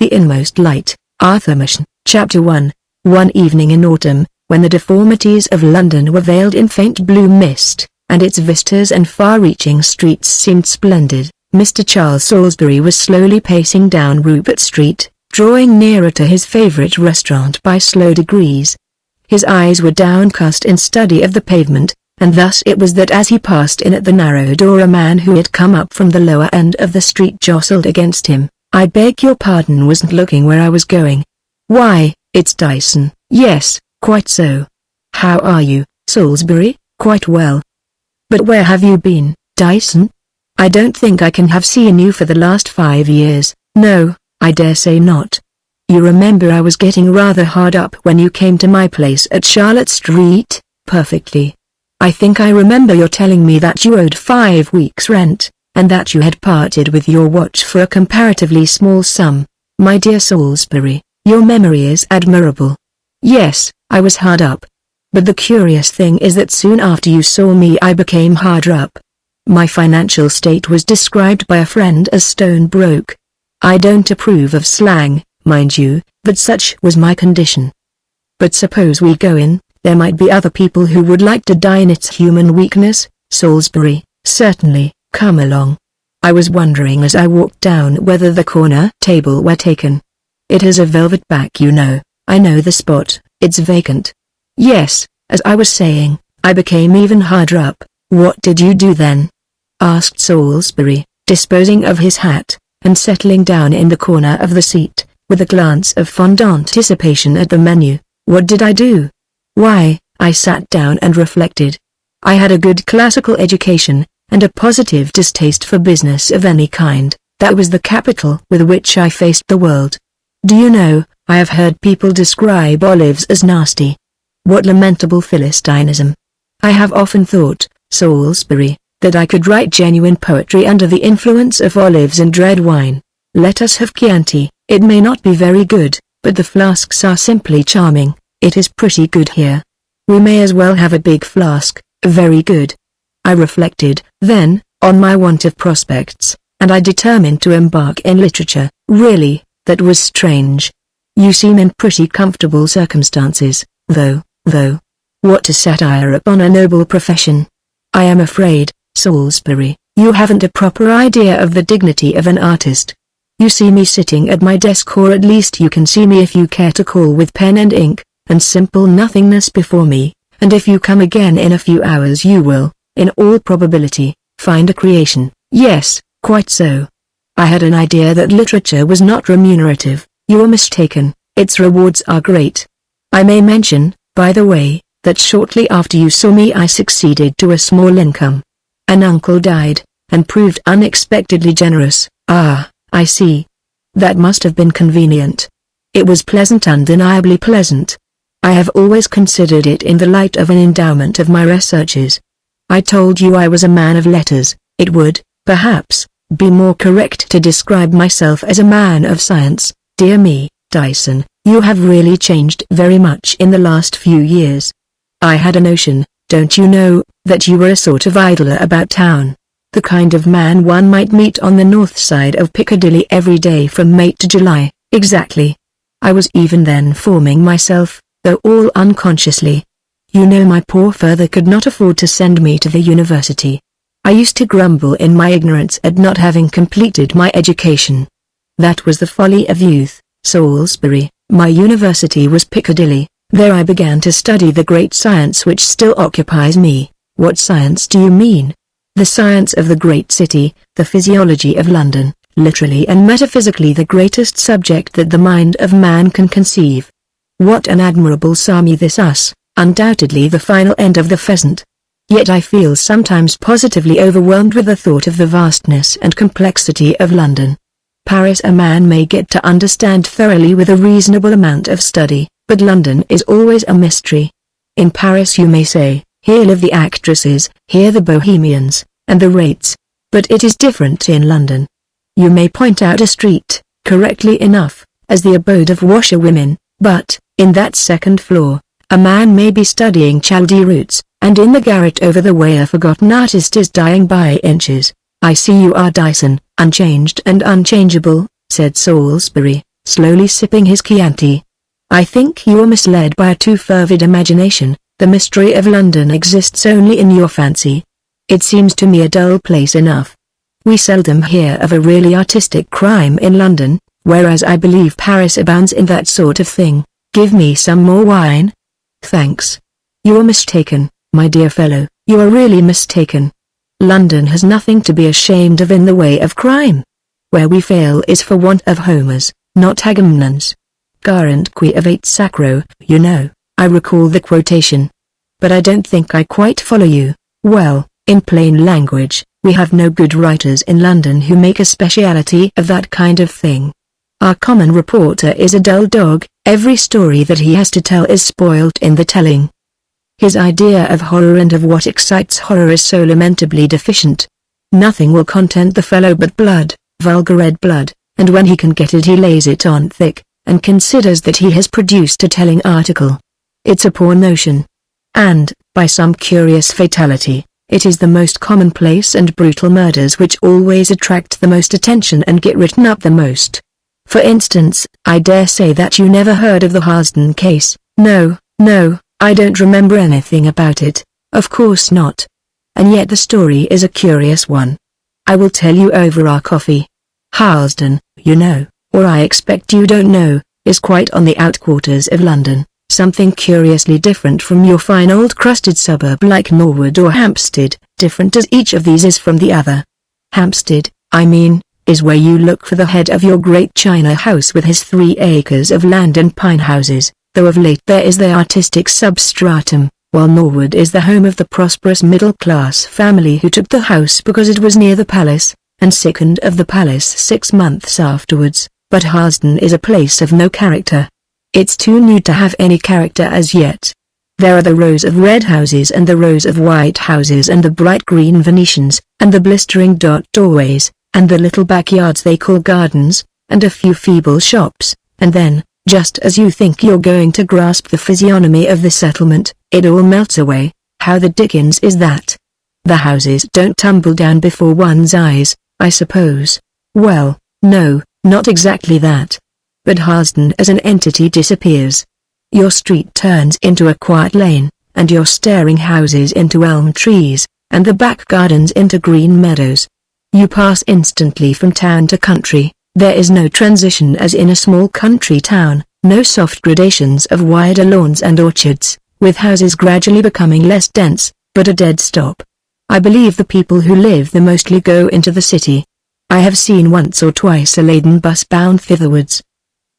The Inmost Light, Arthur Machen. Chapter 1. One evening in autumn, when the deformities of London were veiled in faint blue mist, and its vistas and far-reaching streets seemed splendid, Mr. Charles Salisbury was slowly pacing down Rupert Street, drawing nearer to his favourite restaurant by slow degrees. His eyes were downcast in study of the pavement, and thus it was that as he passed in at the narrow door a man who had come up from the lower end of the street jostled against him. "I beg your pardon, wasn't looking where I was going." "Why, it's Dyson." "Yes, quite so. How are you, Salisbury?" "Quite well." "But where have you been, Dyson? I don't think I can have seen you for the last 5 years." "No, I dare say not. You remember I was getting rather hard up when you came to my place at Charlotte Street?" "Perfectly. I think I remember your telling me that you owed 5 weeks' rent, and that you had parted with your watch for a comparatively small sum. My dear Salisbury, your memory is admirable." "Yes, I was hard up. But the curious thing is that soon after you saw me I became harder up. My financial state was described by a friend as stone broke. I don't approve of slang, mind you, but such was my condition. But suppose we go in, there might be other people who would like to dine. It's human weakness, Salisbury." "Certainly, come along. I was wondering as I walked down whether the corner table were taken. It has a velvet back, you know. I know the spot, it's vacant." "Yes, as I was saying, I became even harder up." "What did you do then?" asked Salisbury, disposing of his hat, and settling down in the corner of the seat, with a glance of fond anticipation at the menu. "What did I do? Why, I sat down and reflected. I had a good classical education, and a positive distaste for business of any kind. That was the capital with which I faced the world. Do you know, I have heard people describe olives as nasty. What lamentable Philistinism. I have often thought, Salisbury, that I could write genuine poetry under the influence of olives and red wine. Let us have Chianti. It may not be very good, but the flasks are simply charming. It is pretty good here. We may as well have a big flask." "Very good." I reflected, then, on my want of prospects, and I determined to embark in literature. "Really, that was strange. You seem in pretty comfortable circumstances, though. What a satire upon a noble profession. I am afraid, Salisbury, you haven't a proper idea of the dignity of an artist. You see me sitting at my desk, or at least you can see me if you care to call, with pen and ink, and simple nothingness before me, and if you come again in a few hours you will, in all probability, find a creation." "Yes, quite so. I had an idea that literature was not remunerative." "You're mistaken, its rewards are great. I may mention, by the way, that shortly after you saw me I succeeded to a small income. An uncle died, and proved unexpectedly generous." "Ah, I see. That must have been convenient." "It was pleasant, undeniably pleasant. I have always considered it in the light of an endowment of my researches. I told you I was a man of letters. It would, perhaps, be more correct to describe myself as a man of science." "Dear me, Dyson, you have really changed very much in the last few years. I had a notion, don't you know, that you were a sort of idler about town. The kind of man one might meet on the north side of Piccadilly every day from May to July." "Exactly. I was even then forming myself, though all unconsciously. You know, my poor father could not afford to send me to the university. I used to grumble in my ignorance at not having completed my education. That was the folly of youth, Salisbury. My university was Piccadilly. There I began to study the great science which still occupies me." "What science do you mean?" "The science of the great city, the physiology of London, literally and metaphysically the greatest subject that the mind of man can conceive." "What an admirable sami this us, undoubtedly the final end of the pheasant. Yet I feel sometimes positively overwhelmed with the thought of the vastness and complexity of London. Paris a man may get to understand thoroughly with a reasonable amount of study, but London is always a mystery. In Paris you may say, here live the actresses, here the bohemians, and the rates. But it is different in London. You may point out a street, correctly enough, as the abode of washerwomen, but, in that second floor, a man may be studying Chaldee roots, and in the garret over the way a forgotten artist is dying by inches. "I see you are Dyson, unchanged and unchangeable," said Salisbury, slowly sipping his Chianti. "I think you are misled by a too fervid imagination. The mystery of London exists only in your fancy. It seems to me a dull place enough. We seldom hear of a really artistic crime in London, whereas I believe Paris abounds in that sort of thing. Give me some more wine?" "Thanks. You are mistaken, my dear fellow, you are really mistaken. London has nothing to be ashamed of in the way of crime. Where we fail is for want of Homers, not Agamemnons. Garant qui avate sacro, you know, I recall the quotation. But I don't think I quite follow you. Well, in plain language, we have no good writers in London who make a speciality of that kind of thing. Our common reporter is a dull dog, every story that he has to tell is spoilt in the telling. His idea of horror and of what excites horror is so lamentably deficient. Nothing will content the fellow but blood, vulgar red blood, and when he can get it he lays it on thick, and considers that he has produced a telling article. It's a poor notion. And, by some curious fatality, it is the most commonplace and brutal murders which always attract the most attention and get written up the most. For instance, I dare say that you never heard of the Harsden case. No, I don't remember anything about it. Of course not. And yet the story is a curious one. I will tell you over our coffee. Harsden, you know, or I expect you don't know, is quite on the outquarters of London, something curiously different from your fine old crusted suburb like Norwood or Hampstead, different as each of these is from the other. Hampstead, I mean, is where you look for the head of your great China house with his 3 acres of land and pine houses, though of late there is the artistic substratum, while Norwood is the home of the prosperous middle-class family who took the house because it was near the palace, and sickened of the palace 6 months afterwards. But Harsden is a place of no character. It's too new to have any character as yet. There are the rows of red houses and the rows of white houses and the bright green Venetians, and the blistering doorways, and the little backyards they call gardens, and a few feeble shops, and then, just as you think you're going to grasp the physiognomy of the settlement, it all melts away. How the dickens is that? The houses don't tumble down before one's eyes, I suppose. Well, no, not exactly that. But Harsden as an entity disappears. Your street turns into a quiet lane, and your staring houses into elm trees, and the back gardens into green meadows. You pass instantly from town to country. There is no transition as in a small country town, no soft gradations of wider lawns and orchards, with houses gradually becoming less dense, but a dead stop. I believe the people who live there mostly go into the city. I have seen once or twice a laden bus bound thitherwards.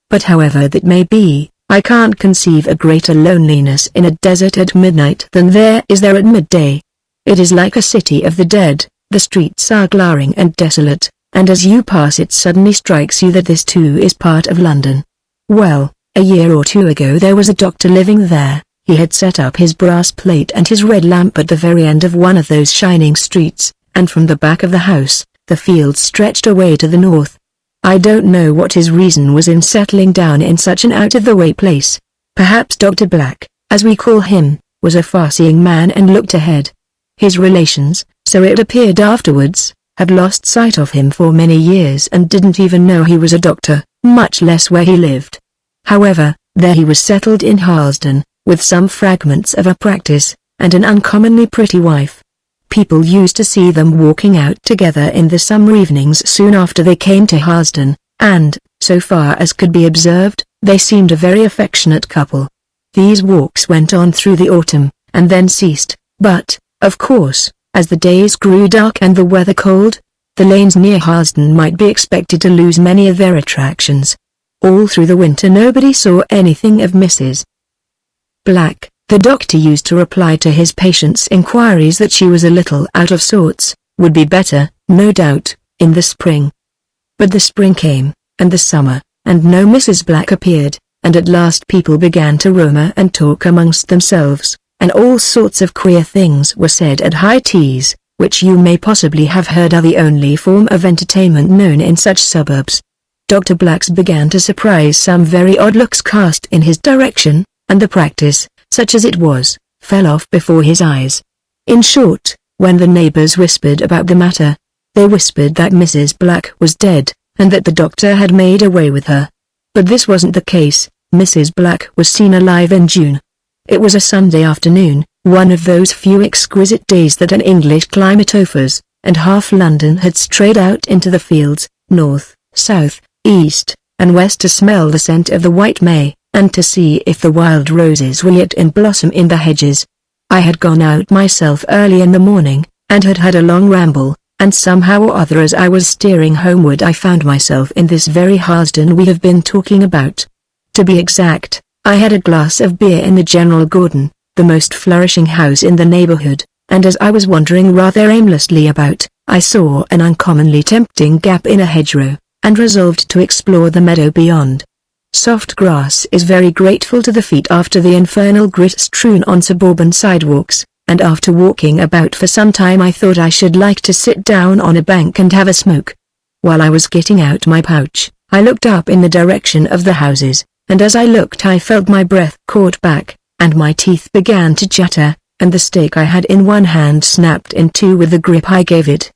But however that may be, I can't conceive a greater loneliness in a desert at midnight than there is there at midday. It is like a city of the dead, the streets are glaring and desolate, and as you pass it suddenly strikes you that this too is part of London. Well, a year or 2 ago there was a doctor living there. He had set up his brass plate and his red lamp at the very end of one of those shining streets, and from the back of the house, the fields stretched away to the north. I don't know what his reason was in settling down in such an out-of-the-way place. Perhaps Dr. Black, as we call him, was a far-seeing man and looked ahead. His relations, so it appeared afterwards, had lost sight of him for many years and didn't even know he was a doctor, much less where he lived. However, there he was settled in Harsden, with some fragments of a practice, and an uncommonly pretty wife. People used to see them walking out together in the summer evenings soon after they came to Harsden, and, so far as could be observed, they seemed a very affectionate couple. These walks went on through the autumn, and then ceased, but, of course, as the days grew dark and the weather cold, the lanes near Harsden might be expected to lose many of their attractions. All through the winter nobody saw anything of Mrs. Black. The doctor used to reply to his patients' inquiries that she was a little out of sorts, would be better, no doubt, in the spring. But the spring came, and the summer, and no Mrs. Black appeared, and at last people began to rumour and talk amongst themselves, and all sorts of queer things were said at high teas, which you may possibly have heard are the only form of entertainment known in such suburbs. Dr. Black's began to surprise some very odd looks cast in his direction, and the practice, such as it was, fell off before his eyes. In short, when the neighbours whispered about the matter, they whispered that Mrs. Black was dead, and that the doctor had made away with her. But this wasn't the case. Mrs. Black was seen alive in June. It was a Sunday afternoon, one of those few exquisite days that an English climate offers, and half London had strayed out into the fields, north, south, east, and west to smell the scent of the white May, and to see if the wild roses were yet in blossom in the hedges. I had gone out myself early in the morning, and had had a long ramble, and somehow or other as I was steering homeward I found myself in this very Harsden we have been talking about. To be exact, I had a glass of beer in the General Gordon, the most flourishing house in the neighborhood, and as I was wandering rather aimlessly about, I saw an uncommonly tempting gap in a hedgerow, and resolved to explore the meadow beyond. Soft grass is very grateful to the feet after the infernal grit strewn on suburban sidewalks, and after walking about for some time I thought I should like to sit down on a bank and have a smoke. While I was getting out my pouch, I looked up in the direction of the houses, and as I looked I felt my breath caught back, and my teeth began to chatter, and the stick I had in one hand snapped in two with the grip I gave it.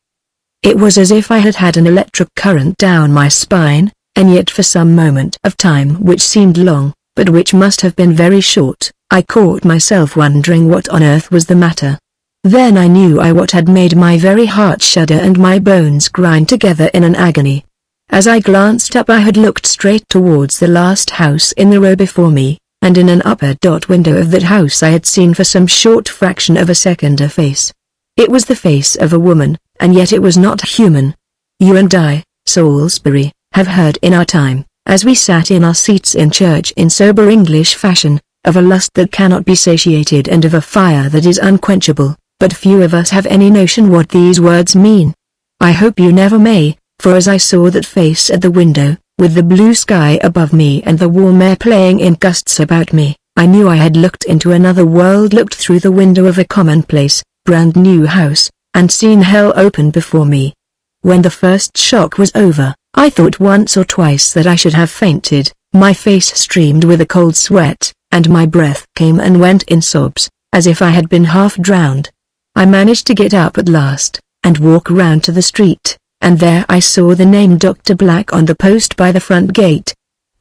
It was as if I had had an electric current down my spine, and yet for some moment of time which seemed long, but which must have been very short, I caught myself wondering what on earth was the matter. Then I knew what had made my very heart shudder and my bones grind together in an agony. As I glanced up I had looked straight towards the last house in the row before me, and in an upper dot window of that house I had seen for some short fraction of a second a face. It was the face of a woman, and yet it was not human. You and I, Salisbury, have heard in our time, as we sat in our seats in church in sober English fashion, of a lust that cannot be satiated and of a fire that is unquenchable, but few of us have any notion what these words mean. I hope you never may, for as I saw that face at the window, with the blue sky above me and the warm air playing in gusts about me, I knew I had looked into another world, looked through the window of a commonplace, brand new house, and seen hell open before me. When the first shock was over, I thought once or twice that I should have fainted, my face streamed with a cold sweat, and my breath came and went in sobs, as if I had been half drowned. I managed to get up at last, and walk round to the street, and there I saw the name Dr. Black on the post by the front gate.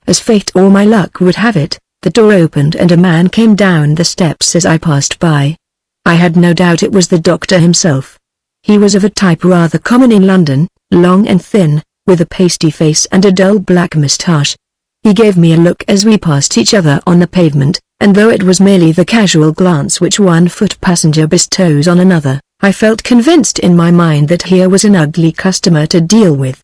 As fate or my luck would have it, the door opened and a man came down the steps as I passed by. I had no doubt it was the doctor himself. He was of a type rather common in London, long and thin, with a pasty face and a dull black moustache. He gave me a look as we passed each other on the pavement, and though it was merely the casual glance which one foot passenger bestows on another, I felt convinced in my mind that here was an ugly customer to deal with.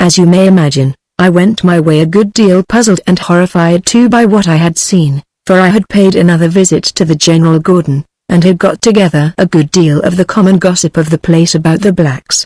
As you may imagine, I went my way a good deal puzzled and horrified too by what I had seen, for I had paid another visit to the General Gordon, and had got together a good deal of the common gossip of the place about the Blacks.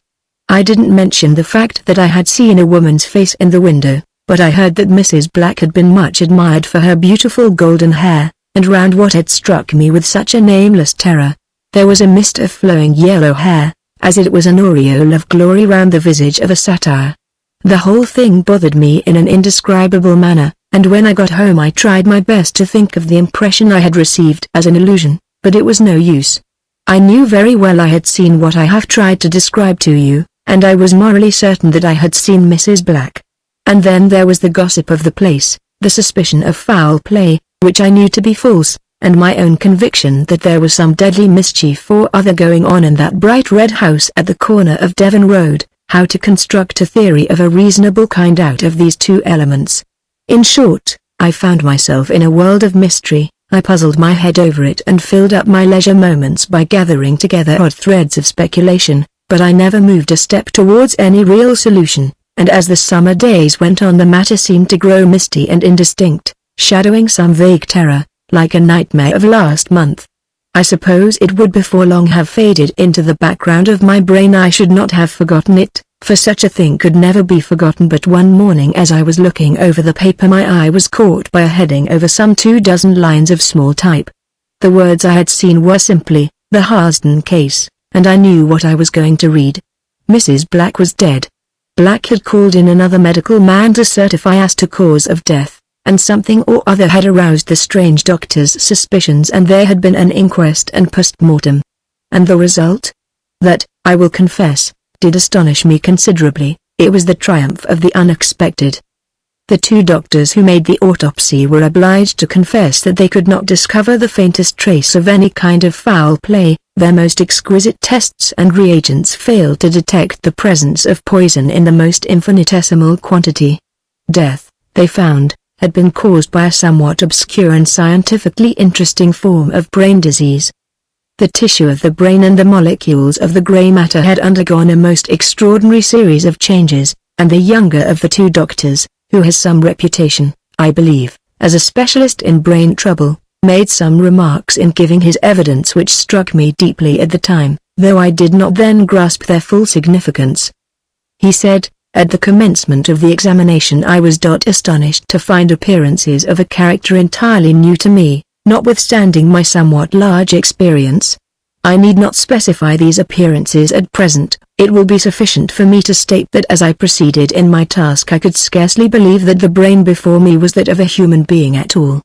I didn't mention the fact that I had seen a woman's face in the window, but I heard that Mrs. Black had been much admired for her beautiful golden hair, and round what had struck me with such a nameless terror, there was a mist of flowing yellow hair, as it was an aureole of glory round the visage of a satyr. The whole thing bothered me in an indescribable manner, and when I got home I tried my best to think of the impression I had received as an illusion, but it was no use. I knew very well I had seen what I have tried to describe to you, and I was morally certain that I had seen Mrs. Black. And then there was the gossip of the place, the suspicion of foul play, which I knew to be false, and my own conviction that there was some deadly mischief or other going on in that bright red house at the corner of Devon Road. How to construct a theory of a reasonable kind out of these two elements. In short, I found myself in a world of mystery. I puzzled my head over it and filled up my leisure moments by gathering together odd threads of speculation, but I never moved a step towards any real solution, and as the summer days went on the matter seemed to grow misty and indistinct, shadowing some vague terror, like a nightmare of last month. I suppose it would before long have faded into the background of my brain. I should not have forgotten it, for such a thing could never be forgotten. But one morning as I was looking over the paper my eye was caught by a heading over some 24 lines of small type. The words I had seen were simply, "The Harsden Case," and I knew what I was going to read. Mrs. Black was dead. Black had called in another medical man to certify as to cause of death, and something or other had aroused the strange doctor's suspicions, and there had been an inquest and post-mortem. And the result? That, I will confess, did astonish me considerably. It was the triumph of the unexpected. The two doctors who made the autopsy were obliged to confess that they could not discover the faintest trace of any kind of foul play. Their most exquisite tests and reagents failed to detect the presence of poison in the most infinitesimal quantity. Death, they found, had been caused by a somewhat obscure and scientifically interesting form of brain disease. The tissue of the brain and the molecules of the gray matter had undergone a most extraordinary series of changes, and the younger of the two doctors, who has some reputation, I believe, as a specialist in brain trouble, made some remarks in giving his evidence which struck me deeply at the time, though I did not then grasp their full significance. He said, at the commencement of the examination I was astonished to find appearances of a character entirely new to me, notwithstanding my somewhat large experience. I need not specify these appearances at present. It will be sufficient for me to state that as I proceeded in my task I could scarcely believe that the brain before me was that of a human being at all.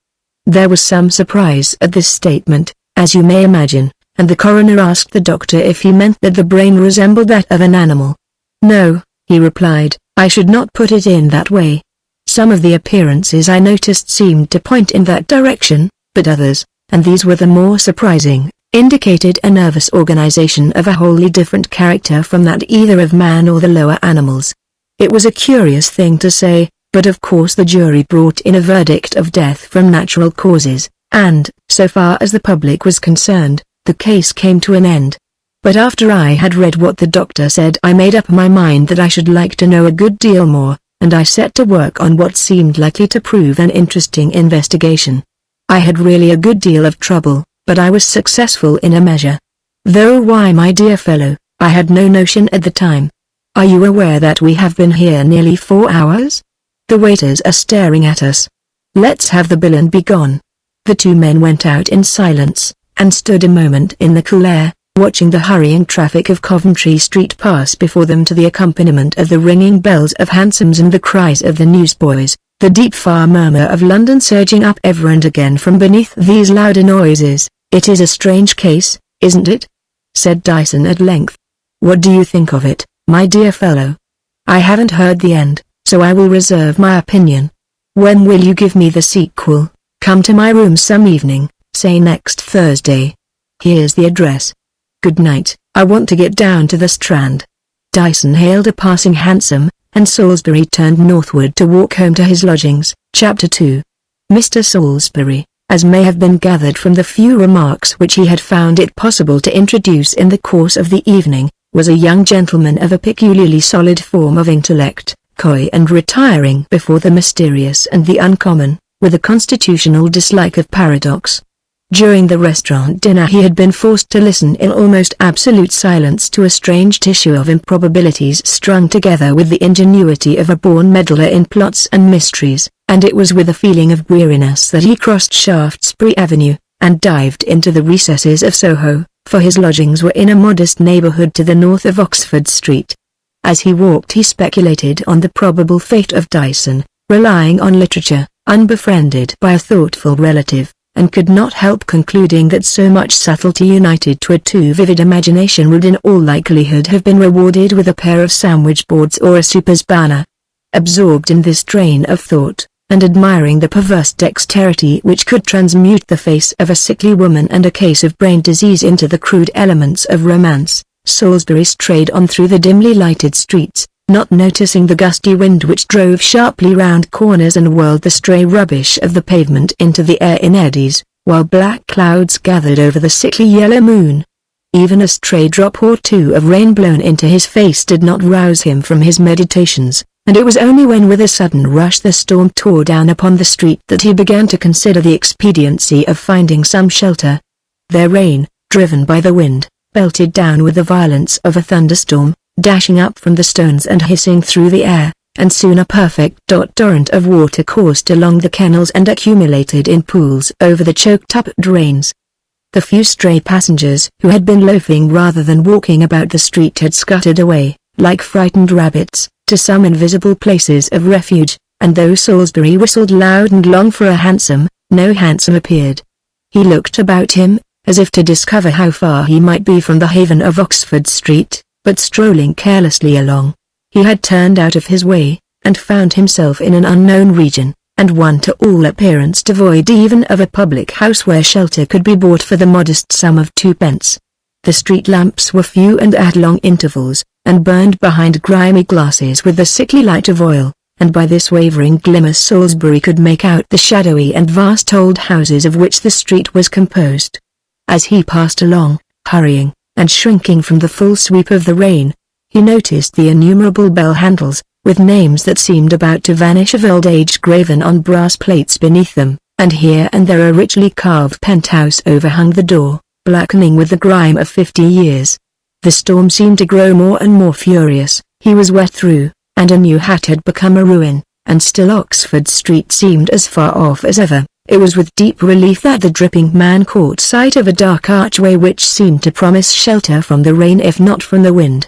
There was some surprise at this statement, as you may imagine, and the coroner asked the doctor if he meant that the brain resembled that of an animal. No, he replied, I should not put it in that way. Some of the appearances I noticed seemed to point in that direction, but others, and these were the more surprising, indicated a nervous organization of a wholly different character from that either of man or the lower animals. It was a curious thing to say, but of course the jury brought in a verdict of death from natural causes, and, so far as the public was concerned, the case came to an end. But after I had read what the doctor said I made up my mind that I should like to know a good deal more, and I set to work on what seemed likely to prove an interesting investigation. I had really a good deal of trouble, but I was successful in a measure. Though why, my dear fellow, I had no notion at the time. Are you aware that we have been here nearly 4 hours? The waiters are staring at us. Let's have the bill and be gone. The two men went out in silence, and stood a moment in the cool air, watching the hurrying traffic of Coventry Street pass before them to the accompaniment of the ringing bells of hansoms and the cries of the newsboys, the deep far murmur of London surging up ever and again from beneath these louder noises. It is a strange case, isn't it? Said Dyson at length. What do you think of it, my dear fellow? I haven't heard the end, so I will reserve my opinion. When will you give me the sequel? Come to my room some evening, say next Thursday. Here's the address. Good night, I want to get down to the Strand. Dyson hailed a passing hansom, and Salisbury turned northward to walk home to his lodgings. Chapter 2. Mr. Salisbury, as may have been gathered from the few remarks which he had found it possible to introduce in the course of the evening, was a young gentleman of a peculiarly solid form of intellect, coy and retiring before the mysterious and the uncommon, with a constitutional dislike of paradox. During the restaurant dinner he had been forced to listen in almost absolute silence to a strange tissue of improbabilities strung together with the ingenuity of a born meddler in plots and mysteries, and it was with a feeling of weariness that he crossed Shaftesbury Avenue, and dived into the recesses of Soho, for his lodgings were in a modest neighbourhood to the north of Oxford Street. As he walked he speculated on the probable fate of Dyson, relying on literature, unbefriended by a thoughtful relative, and could not help concluding that so much subtlety united to a too vivid imagination would in all likelihood have been rewarded with a pair of sandwich boards or a super's banner. Absorbed in this train of thought, and admiring the perverse dexterity which could transmute the face of a sickly woman and a case of brain disease into the crude elements of romance, Salisbury strayed on through the dimly lighted streets, not noticing the gusty wind which drove sharply round corners and whirled the stray rubbish of the pavement into the air in eddies, while black clouds gathered over the sickly yellow moon. Even a stray drop or two of rain blown into his face did not rouse him from his meditations, and it was only when with a sudden rush the storm tore down upon the street that he began to consider the expediency of finding some shelter. Their rain, driven by the wind, belted down with the violence of a thunderstorm, dashing up from the stones and hissing through the air, and soon a perfect torrent of water coursed along the kennels and accumulated in pools over the choked-up drains. The few stray passengers who had been loafing rather than walking about the street had scuttered away, like frightened rabbits, to some invisible places of refuge, and though Salisbury whistled loud and long for a hansom, no hansom appeared. He looked about him, as if to discover how far he might be from the haven of Oxford Street, but strolling carelessly along, he had turned out of his way, and found himself in an unknown region, and one to all appearance devoid even of a public house where shelter could be bought for the modest sum of 2 pence. The street lamps were few and at long intervals, and burned behind grimy glasses with the sickly light of oil, and by this wavering glimmer Salisbury could make out the shadowy and vast old houses of which the street was composed. As he passed along, hurrying, and shrinking from the full sweep of the rain, he noticed the innumerable bell handles, with names that seemed about to vanish of old age graven on brass plates beneath them, and here and there a richly carved penthouse overhung the door, blackening with the grime of 50 years. The storm seemed to grow more and more furious. He was wet through, and a new hat had become a ruin, and still Oxford Street seemed as far off as ever. It was with deep relief that the dripping man caught sight of a dark archway which seemed to promise shelter from the rain if not from the wind.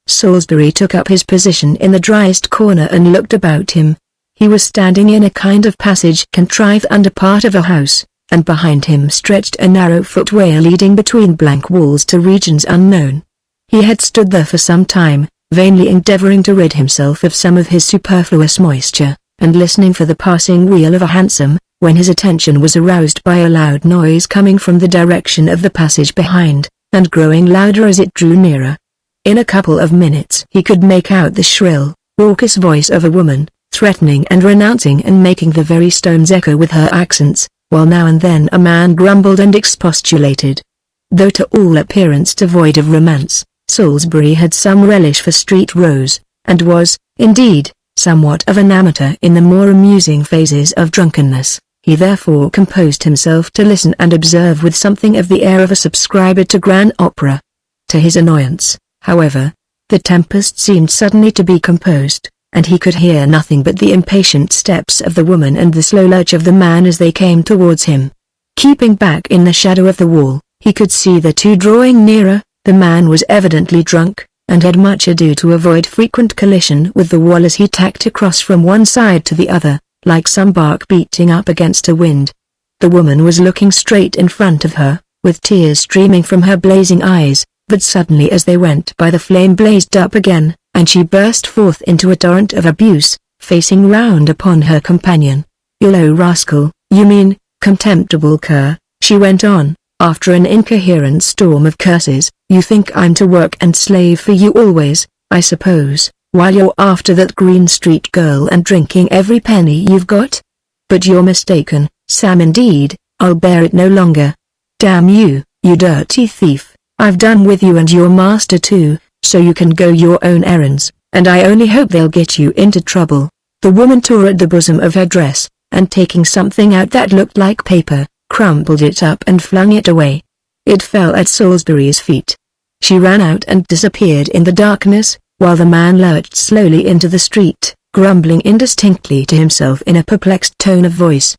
Salisbury took up his position in the driest corner and looked about him. He was standing in a kind of passage contrived under part of a house, and behind him stretched a narrow footway leading between blank walls to regions unknown. He had stood there for some time, vainly endeavoring to rid himself of some of his superfluous moisture, and listening for the passing wheel of a hansom, when his attention was aroused by a loud noise coming from the direction of the passage behind, and growing louder as it drew nearer. In a couple of minutes he could make out the shrill, raucous voice of a woman, threatening and renouncing and making the very stones echo with her accents, while now and then a man grumbled and expostulated. Though to all appearance devoid of romance, Salisbury had some relish for street rows, and was, indeed, somewhat of an amateur in the more amusing phases of drunkenness. He therefore composed himself to listen and observe with something of the air of a subscriber to grand opera. To his annoyance, however, the tempest seemed suddenly to be composed, and he could hear nothing but the impatient steps of the woman and the slow lurch of the man as they came towards him. Keeping back in the shadow of the wall, he could see the two drawing nearer. The man was evidently drunk, and had much ado to avoid frequent collision with the wall as he tacked across from one side to the other, like some bark beating up against a wind. The woman was looking straight in front of her, with tears streaming from her blazing eyes, but suddenly as they went by the flame blazed up again, and she burst forth into a torrent of abuse, facing round upon her companion. "You low rascal, you mean, contemptible cur," she went on, after an incoherent storm of curses. "You think I'm to work and slave for you always, I suppose, while you're after that Green Street girl and drinking every penny you've got? But you're mistaken, Sam, indeed. I'll bear it no longer. Damn you, you dirty thief, I've done with you and your master too, so you can go your own errands, and I only hope they'll get you into trouble." The woman tore at the bosom of her dress, and taking something out that looked like paper, crumpled it up and flung it away. It fell at Salisbury's feet. She ran out and disappeared in the darkness, while the man lurched slowly into the street, grumbling indistinctly to himself in a perplexed tone of voice.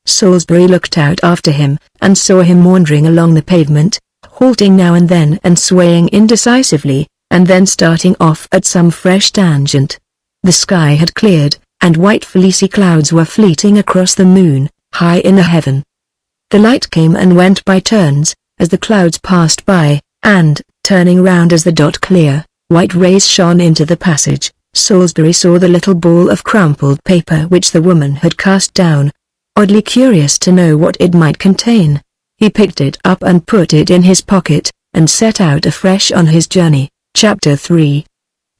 Salisbury looked out after him, and saw him wandering along the pavement, halting now and then and swaying indecisively, and then starting off at some fresh tangent. The sky had cleared, and white fleecy clouds were fleeting across the moon, high in the heaven. The light came and went by turns, as the clouds passed by, and, turning round as the dot clear, white rays shone into the passage. Salisbury saw the little ball of crumpled paper which the woman had cast down. Oddly curious to know what it might contain, he picked it up and put it in his pocket, and set out afresh on his journey. Chapter 3.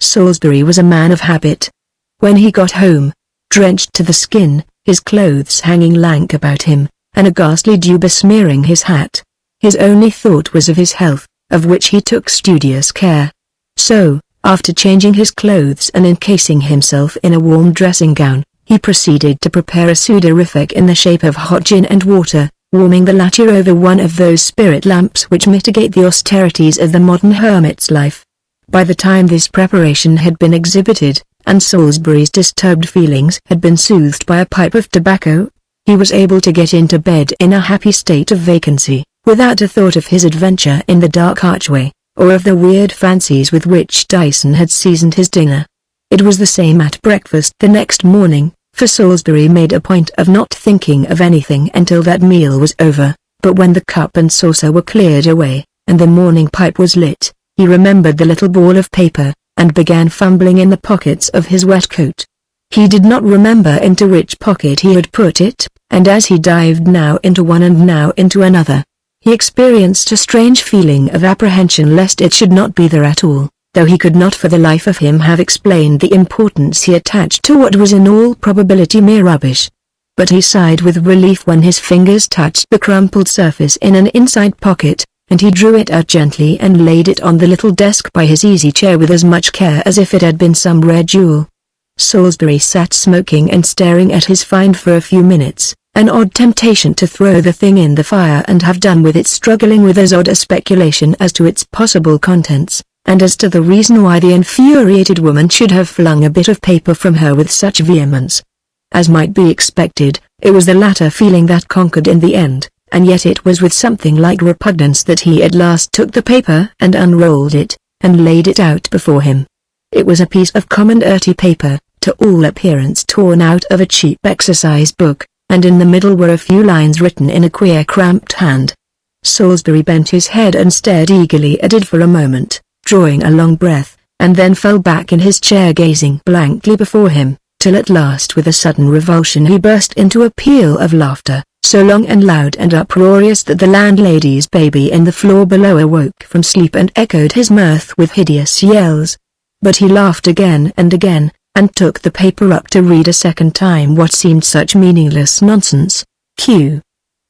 Salisbury was a man of habit. When he got home, drenched to the skin, his clothes hanging lank about him, and a ghastly dew besmearing his hat, his only thought was of his health, of which he took studious care. So, after changing his clothes and encasing himself in a warm dressing gown, he proceeded to prepare a sudorific in the shape of hot gin and water, warming the latter over one of those spirit lamps which mitigate the austerities of the modern hermit's life. By the time this preparation had been exhibited, and Salisbury's disturbed feelings had been soothed by a pipe of tobacco, he was able to get into bed in a happy state of vacancy, without a thought of his adventure in the dark archway, or of the weird fancies with which Dyson had seasoned his dinner. It was the same at breakfast the next morning, for Salisbury made a point of not thinking of anything until that meal was over, but when the cup and saucer were cleared away, and the morning pipe was lit, he remembered the little ball of paper, and began fumbling in the pockets of his wet coat. He did not remember into which pocket he had put it, and as he dived now into one and now into another, he experienced a strange feeling of apprehension lest it should not be there at all, though he could not for the life of him have explained the importance he attached to what was in all probability mere rubbish. But he sighed with relief when his fingers touched the crumpled surface in an inside pocket, and he drew it out gently and laid it on the little desk by his easy chair with as much care as if it had been some rare jewel. Salisbury sat smoking and staring at his find for a few minutes, an odd temptation to throw the thing in the fire and have done with it struggling with as odd a speculation as to its possible contents, and as to the reason why the infuriated woman should have flung a bit of paper from her with such vehemence. As might be expected, it was the latter feeling that conquered in the end, and yet it was with something like repugnance that he at last took the paper and unrolled it, and laid it out before him. It was a piece of common dirty paper, to all appearance torn out of a cheap exercise book, and in the middle were a few lines written in a queer cramped hand. Salisbury bent his head and stared eagerly at it for a moment, drawing a long breath, and then fell back in his chair gazing blankly before him, till at last with a sudden revulsion he burst into a peal of laughter, so long and loud and uproarious that the landlady's baby in the floor below awoke from sleep and echoed his mirth with hideous yells. But he laughed again, and took the paper up to read a second time what seemed such meaningless nonsense. Q.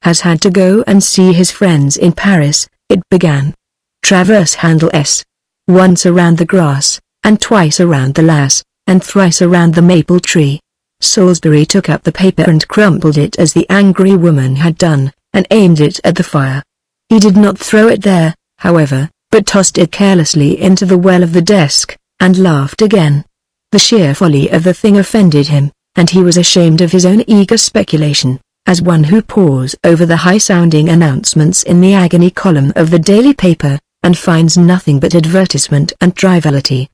has had to go and see his friends in Paris, it began. Traverse handle S. Once around the grass, and twice around the lass, and thrice around the maple tree. Salisbury took up the paper and crumpled it as the angry woman had done, and aimed it at the fire. He did not throw it there, however, but tossed it carelessly into the well of the desk, and laughed again. The sheer folly of the thing offended him, and he was ashamed of his own eager speculation, as one who pores over the high-sounding announcements in the agony column of the daily paper, and finds nothing but advertisement and triviality.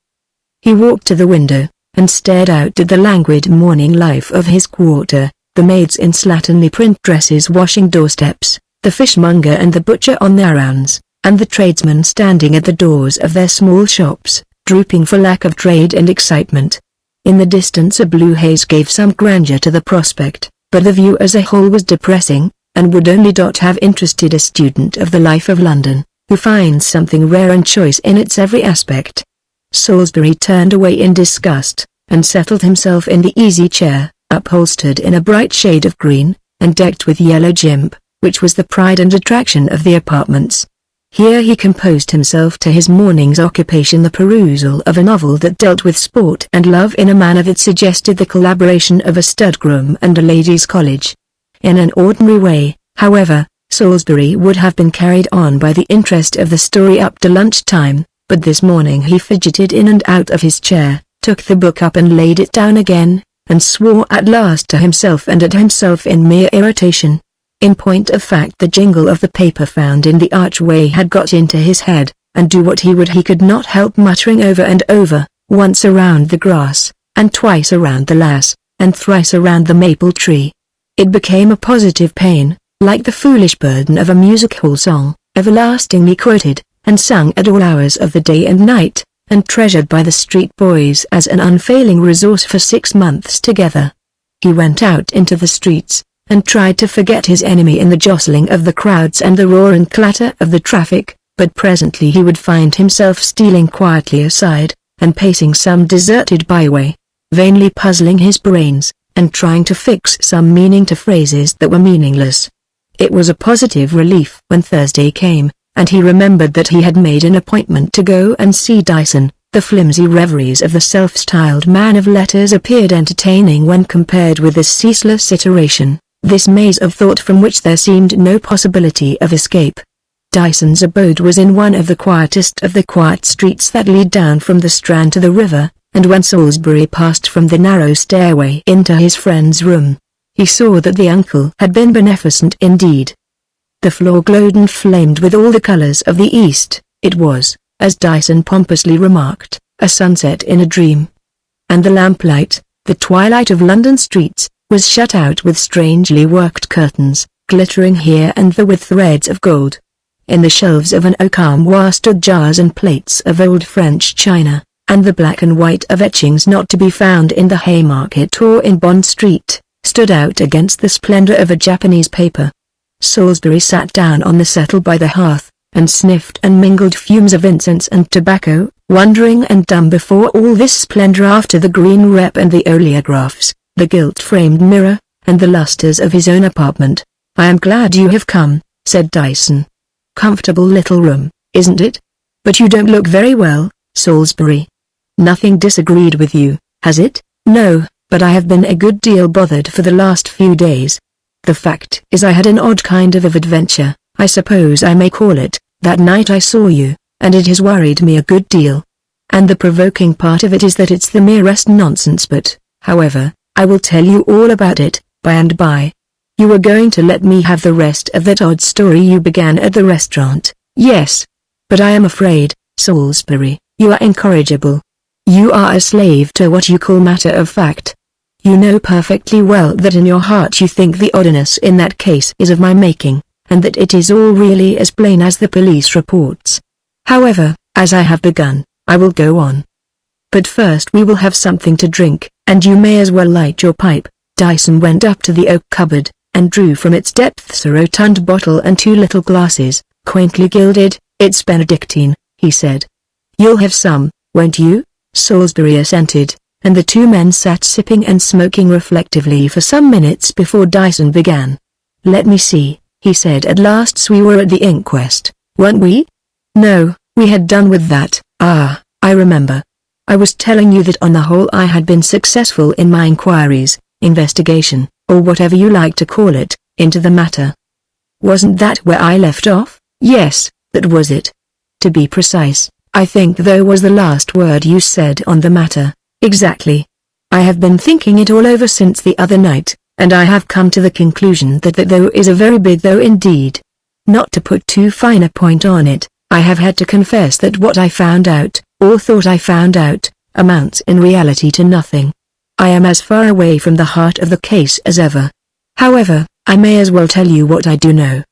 He walked to the window, and stared out at the languid morning life of his quarter, the maids in slatternly print dresses washing doorsteps, the fishmonger and the butcher on their rounds, and the tradesmen standing at the doors of their small shops, drooping for lack of trade and excitement. In the distance a blue haze gave some grandeur to the prospect, but the view as a whole was depressing, and would only have interested a student of the life of London, who finds something rare and choice in its every aspect. Salisbury turned away in disgust, and settled himself in the easy chair, upholstered in a bright shade of green, and decked with yellow gimp, which was the pride and attraction of the apartments. Here he composed himself to his morning's occupation, the perusal of a novel that dealt with sport and love in a manner that suggested the collaboration of a stud-groom and a ladies' college. In an ordinary way, however, Salisbury would have been carried on by the interest of the story up to lunch-time, but this morning he fidgeted in and out of his chair, took the book up and laid it down again, and swore at last to himself and at himself in mere irritation. In point of fact, the jingle of the paper found in the archway had got into his head, and do what he would he could not help muttering over and over, once around the grass, and twice around the lass, and thrice around the maple tree. It became a positive pain, like the foolish burden of a music-hall song, everlastingly quoted, and sung at all hours of the day and night, and treasured by the street boys as an unfailing resource for 6 months together. He went out into the streets, and tried to forget his enemy in the jostling of the crowds and the roar and clatter of the traffic, but presently he would find himself stealing quietly aside, and pacing some deserted byway, vainly puzzling his brains, and trying to fix some meaning to phrases that were meaningless. It was a positive relief when Thursday came, and he remembered that he had made an appointment to go and see Dyson. The flimsy reveries of the self-styled man of letters appeared entertaining when compared with this ceaseless iteration, this maze of thought from which there seemed no possibility of escape. Dyson's abode was in one of the quietest of the quiet streets that lead down from the Strand to the river, and when Salisbury passed from the narrow stairway into his friend's room, he saw that the uncle had been beneficent indeed. The floor glowed and flamed with all the colors of the East. It was, as Dyson pompously remarked, a sunset in a dream. And the lamplight, the twilight of London streets, was shut out with strangely worked curtains, glittering here and there with threads of gold. In the shelves of an oak armoire stood jars and plates of old French china, and the black and white of etchings not to be found in the Haymarket or in Bond Street, stood out against the splendor of a Japanese paper. Salisbury sat down on the settle by the hearth, and sniffed and mingled fumes of incense and tobacco, wondering and dumb before all this splendor after the green rep and the oleographs, the gilt-framed mirror, and the lustres of his own apartment. "I am glad you have come," said Dyson. "Comfortable little room, isn't it? But you don't look very well, Salisbury. Nothing disagreed with you, has it?" "No, but I have been a good deal bothered for the last few days. The fact is I had an odd kind of adventure, I suppose I may call it, that night I saw you, and it has worried me a good deal. And the provoking part of it is that it's the merest nonsense, but, however, I will tell you all about it, by and by. You were going to let me have the rest of that odd story you began at the restaurant." "Yes. But I am afraid, Salisbury, you are incorrigible. You are a slave to what you call matter of fact. You know perfectly well that in your heart you think the oddness in that case is of my making, and that it is all really as plain as the police reports. However, as I have begun, I will go on. But first we will have something to drink, and you may as well light your pipe." Dyson went up to the oak cupboard, and drew from its depths a rotund bottle and two little glasses, quaintly gilded. "It's Benedictine," he said. "You'll have some, won't you?" Salisbury assented, and the two men sat sipping and smoking reflectively for some minutes before Dyson began. "Let me see," he said at last. "We were at the inquest, weren't we?" "No, we had done with that." "Ah, I remember. I was telling you that on the whole I had been successful in my inquiries, investigation, or whatever you like to call it, into the matter. Wasn't that where I left off?" "Yes, that was it. To be precise, I think though was the last word you said on the matter." "Exactly. I have been thinking it all over since the other night, and I have come to the conclusion that that though is a very big though indeed. Not to put too fine a point on it, I have had to confess that what I found out, or thought I found out, amounts in reality to nothing. I am as far away from the heart of the case as ever. However, I may as well tell you what I do know.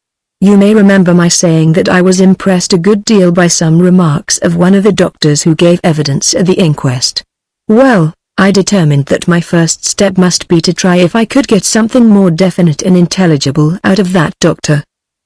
You may remember my saying that I was impressed a good deal by some remarks of one of the doctors who gave evidence at the inquest. Well, I determined that my first step must be to try if I could get something more definite and intelligible out of that doctor.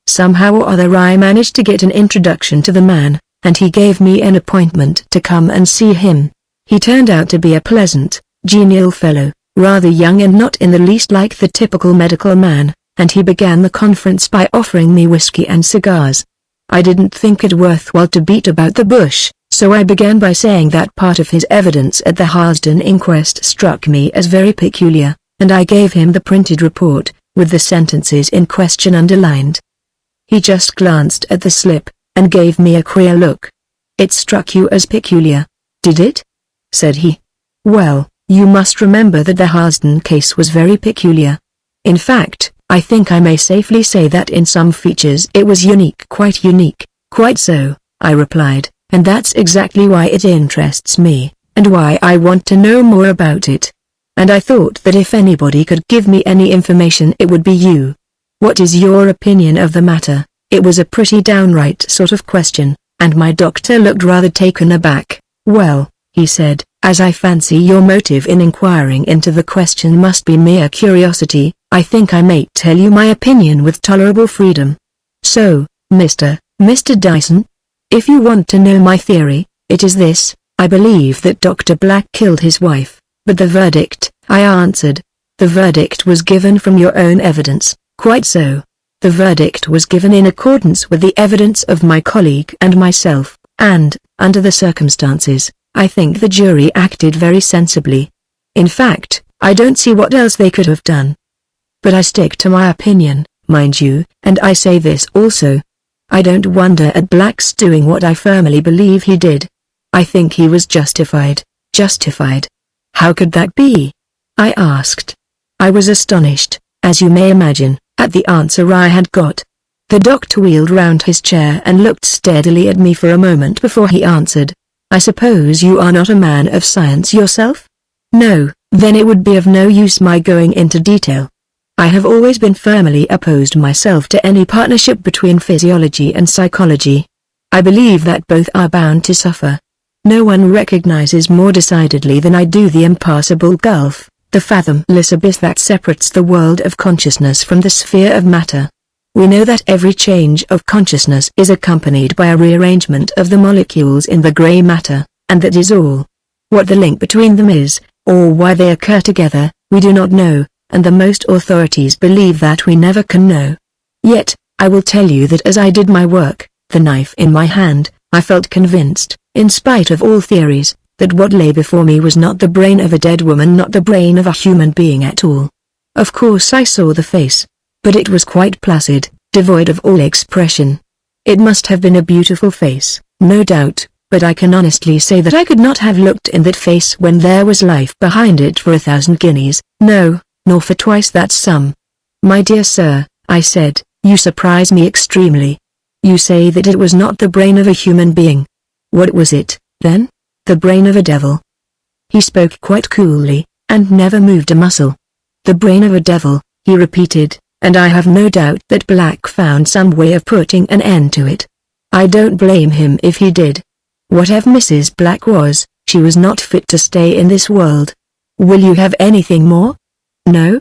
Somehow or other I managed to get an introduction to the man, and he gave me an appointment to come and see him. He turned out to be a pleasant, genial fellow, rather young and not in the least like the typical medical man, and he began the conference by offering me whiskey and cigars. I didn't think it worthwhile to beat about the bush, so I began by saying that part of his evidence at the Harsden inquest struck me as very peculiar, and I gave him the printed report, with the sentences in question underlined. He just glanced at the slip, and gave me a queer look. "It struck you as peculiar, did it?" said he. "Well, you must remember that the Harsden case was very peculiar. In fact, I think I may safely say that in some features it was unique." "Quite unique." "Quite so," I replied, "and that's exactly why it interests me, and why I want to know more about it. And I thought that if anybody could give me any information it would be you. What is your opinion of the matter?" It was a pretty downright sort of question, and my doctor looked rather taken aback. "Well," he said, "as I fancy your motive in inquiring into the question must be mere curiosity, I think I may tell you my opinion with tolerable freedom. So, Mr. Dyson, if you want to know my theory, it is this: I believe that Dr. Black killed his wife." "But the verdict," I answered. "The verdict was given from your own evidence." "Quite so. The verdict was given in accordance with the evidence of my colleague and myself, and, under the circumstances, I think the jury acted very sensibly. In fact, I don't see what else they could have done. But I stick to my opinion, mind you, and I say this also. I don't wonder at Black's doing what I firmly believe he did. I think he was justified." "Justified? How could that be?" I asked. I was astonished, as you may imagine, at the answer I had got. The doctor wheeled round his chair and looked steadily at me for a moment before he answered. "I suppose you are not a man of science yourself?" "No." "Then it would be of no use my going into detail. I have always been firmly opposed myself to any partnership between physiology and psychology. I believe that both are bound to suffer. No one recognizes more decidedly than I do the impassable gulf, the fathomless abyss that separates the world of consciousness from the sphere of matter. We know that every change of consciousness is accompanied by a rearrangement of the molecules in the gray matter, and that is all. What the link between them is, or why they occur together, we do not know, and the most authorities believe that we never can know. Yet, I will tell you that as I did my work, the knife in my hand, I felt convinced, in spite of all theories, that what lay before me was not the brain of a dead woman, not the brain of a human being at all. Of course I saw the face, but it was quite placid, devoid of all expression. It must have been a beautiful face, no doubt, but I can honestly say that I could not have looked in that face when there was life behind it for 1,000 guineas, no, nor for twice that sum. "My dear sir," I said, "you surprise me extremely. You say that it was not the brain of a human being. What was it, then? The brain of a devil?" He spoke quite coolly, and never moved a muscle. "The brain of a devil," he repeated, and I have no doubt that Black found some way of putting an end to it. I don't blame him if he did. Whatever Mrs. Black was, she was not fit to stay in this world. Will you have anything more? No?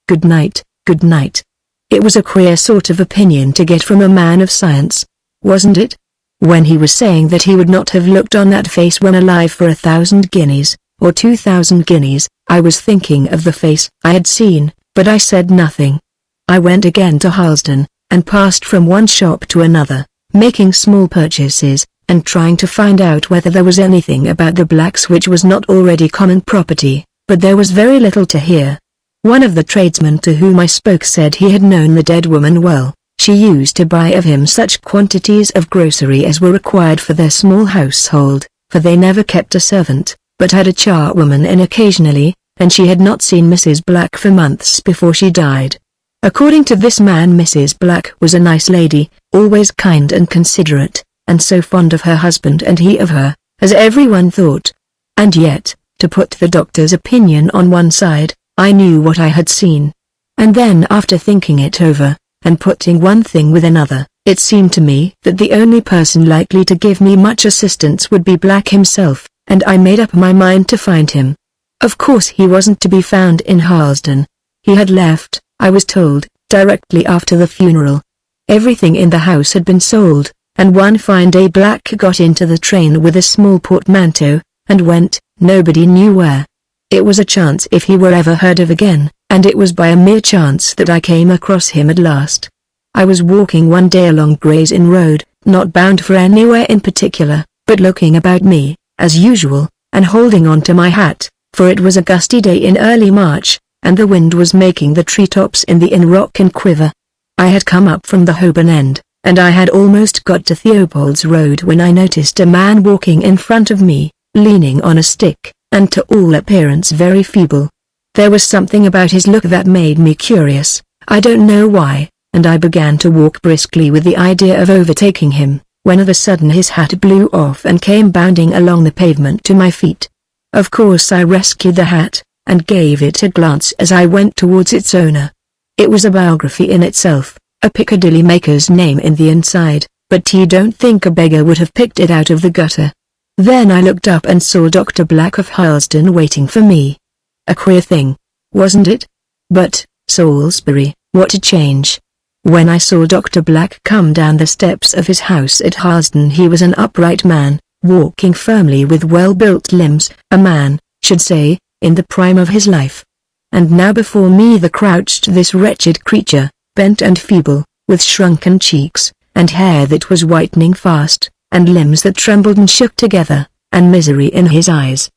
Good night, good night. It was a queer sort of opinion to get from a man of science, wasn't it? When he was saying that he would not have looked on that face when alive for 1,000 guineas, or 2,000 guineas, I was thinking of the face I had seen, but I said nothing. I went again to Harlesden, and passed from one shop to another, making small purchases, and trying to find out whether there was anything about the Blacks which was not already common property, but there was very little to hear. One of the tradesmen to whom I spoke said he had known the dead woman well. She used to buy of him such quantities of grocery as were required for their small household, for they never kept a servant, but had a charwoman in occasionally, and she had not seen Mrs. Black for months before she died. According to this man, Mrs. Black was a nice lady, always kind and considerate, and so fond of her husband and he of her, as everyone thought. And yet, to put the doctor's opinion on one side, I knew what I had seen. And then after thinking it over, and putting one thing with another, it seemed to me that the only person likely to give me much assistance would be Black himself, and I made up my mind to find him. Of course he wasn't to be found in Harlesden. He had left, I was told, directly after the funeral. Everything in the house had been sold, and one fine day Black got into the train with a small portmanteau, and went, nobody knew where. It was a chance if he were ever heard of again, and it was by a mere chance that I came across him at last. I was walking one day along Gray's Inn Road, not bound for anywhere in particular, but looking about me, as usual, and holding on to my hat, for it was a gusty day in early March, and the wind was making the treetops in the inn rock and quiver. I had come up from the Holborn end, and I had almost got to Theobald's Road when I noticed a man walking in front of me, leaning on a stick, and to all appearance very feeble. There was something about his look that made me curious, I don't know why, and I began to walk briskly with the idea of overtaking him, when of a sudden his hat blew off and came bounding along the pavement to my feet. Of course I rescued the hat, and gave it a glance as I went towards its owner. It was a biography in itself, a Piccadilly maker's name in the inside, but you don't think a beggar would have picked it out of the gutter. Then I looked up and saw Dr. Black of Harlesden waiting for me. A queer thing, wasn't it? But, Salisbury, what a change. When I saw Dr. Black come down the steps of his house at Harlesden, he was an upright man, walking firmly with well-built limbs, a man, should say, in the prime of his life. And now before me there crouched this wretched creature, bent and feeble, with shrunken cheeks, and hair that was whitening fast, and limbs that trembled and shook together, and misery in his eyes.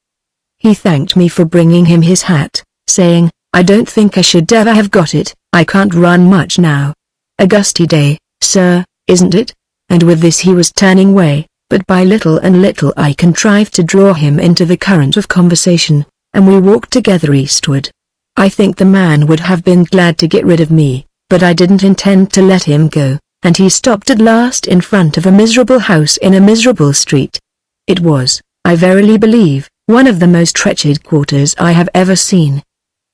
He thanked me for bringing him his hat, saying, "I don't think I should ever have got it, I can't run much now. A gusty day, sir, isn't it?" And with this he was turning away, but by little and little I contrived to draw him into the current of conversation, and we walked together eastward. I think the man would have been glad to get rid of me, but I didn't intend to let him go, and he stopped at last in front of a miserable house in a miserable street. It was, I verily believe, one of the most wretched quarters I have ever seen.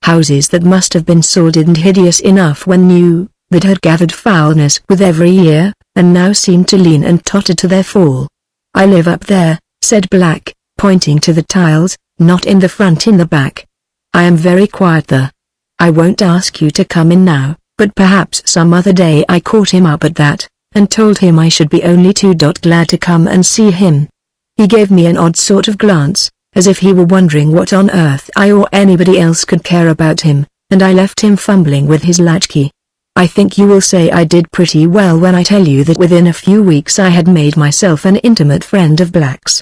Houses that must have been sordid and hideous enough when new, that had gathered foulness with every year, and now seemed to lean and totter to their fall. "I live up there," said Black, pointing to the tiles, "not in the front, in the back. I am very quiet there. I won't ask you to come in now, but perhaps some other day." I caught him up at that, and told him I should be only too glad to come and see him. He gave me an odd sort of glance, as if he were wondering what on earth I or anybody else could care about him, and I left him fumbling with his latchkey. I think you will say I did pretty well when I tell you that within a few weeks I had made myself an intimate friend of Black's.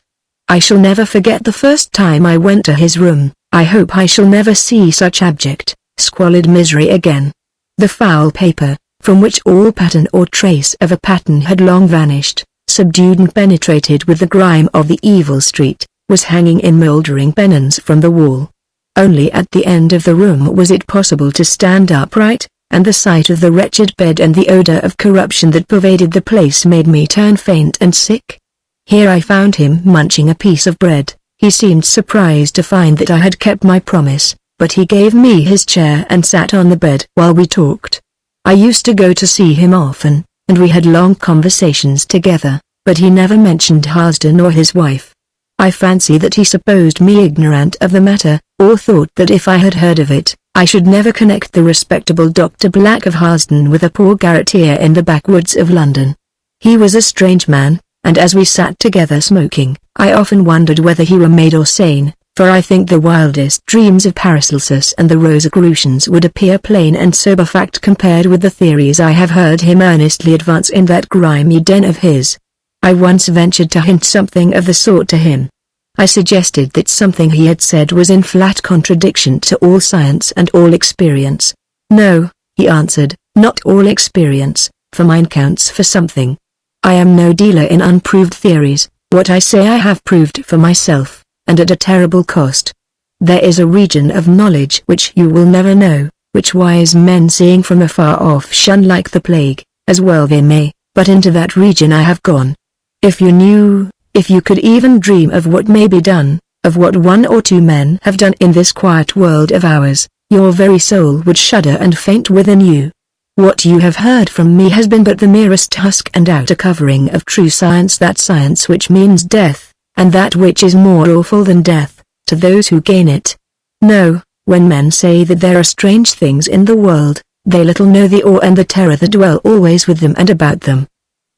I shall never forget the first time I went to his room. I hope I shall never see such abject, squalid misery again. The foul paper, from which all pattern or trace of a pattern had long vanished, subdued and penetrated with the grime of the evil street, was hanging in mouldering pennons from the wall. Only at the end of the room was it possible to stand upright, and the sight of the wretched bed and the odor of corruption that pervaded the place made me turn faint and sick. Here I found him munching a piece of bread. He seemed surprised to find that I had kept my promise, but he gave me his chair and sat on the bed while we talked. I used to go to see him often, and we had long conversations together, but he never mentioned Harsden or his wife. I fancy that he supposed me ignorant of the matter, or thought that if I had heard of it, I should never connect the respectable Dr. Black of Harsden with a poor garretteer in the backwoods of London. He was a strange man, and as we sat together smoking, I often wondered whether he were mad or sane, for I think the wildest dreams of Paracelsus and the Rosicrucians would appear plain and sober fact compared with the theories I have heard him earnestly advance in that grimy den of his. I once ventured to hint something of the sort to him. I suggested that something he had said was in flat contradiction to all science and all experience. "No," he answered, "not all experience, for mine counts for something. I am no dealer in unproved theories. What I say I have proved for myself, and at a terrible cost. There is a region of knowledge which you will never know, which wise men seeing from afar off shun like the plague, as well they may, but into that region I have gone. If you knew, if you could even dream of what may be done, of what one or two men have done in this quiet world of ours, your very soul would shudder and faint within you. What you have heard from me has been but the merest husk and outer covering of true science, that science which means death, and that which is more awful than death, to those who gain it. No, when men say that there are strange things in the world, they little know the awe and the terror that dwell always with them and about them.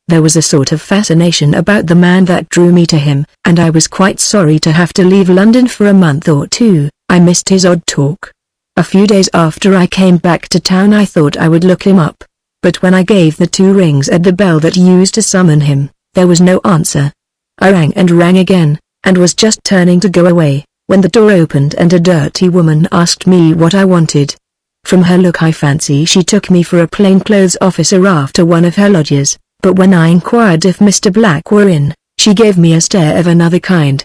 There was a sort of fascination about the man that drew me to him, and I was quite sorry to have to leave London for a month or two. I missed his odd talk. A few days after I came back to town I thought I would look him up, but when I gave the 2 rings at the bell that used to summon him, there was no answer. I rang and rang again, and was just turning to go away, when the door opened and a dirty woman asked me what I wanted. From her look I fancy she took me for a plainclothes officer after one of her lodgers, but when I inquired if Mr. Black were in, she gave me a stare of another kind.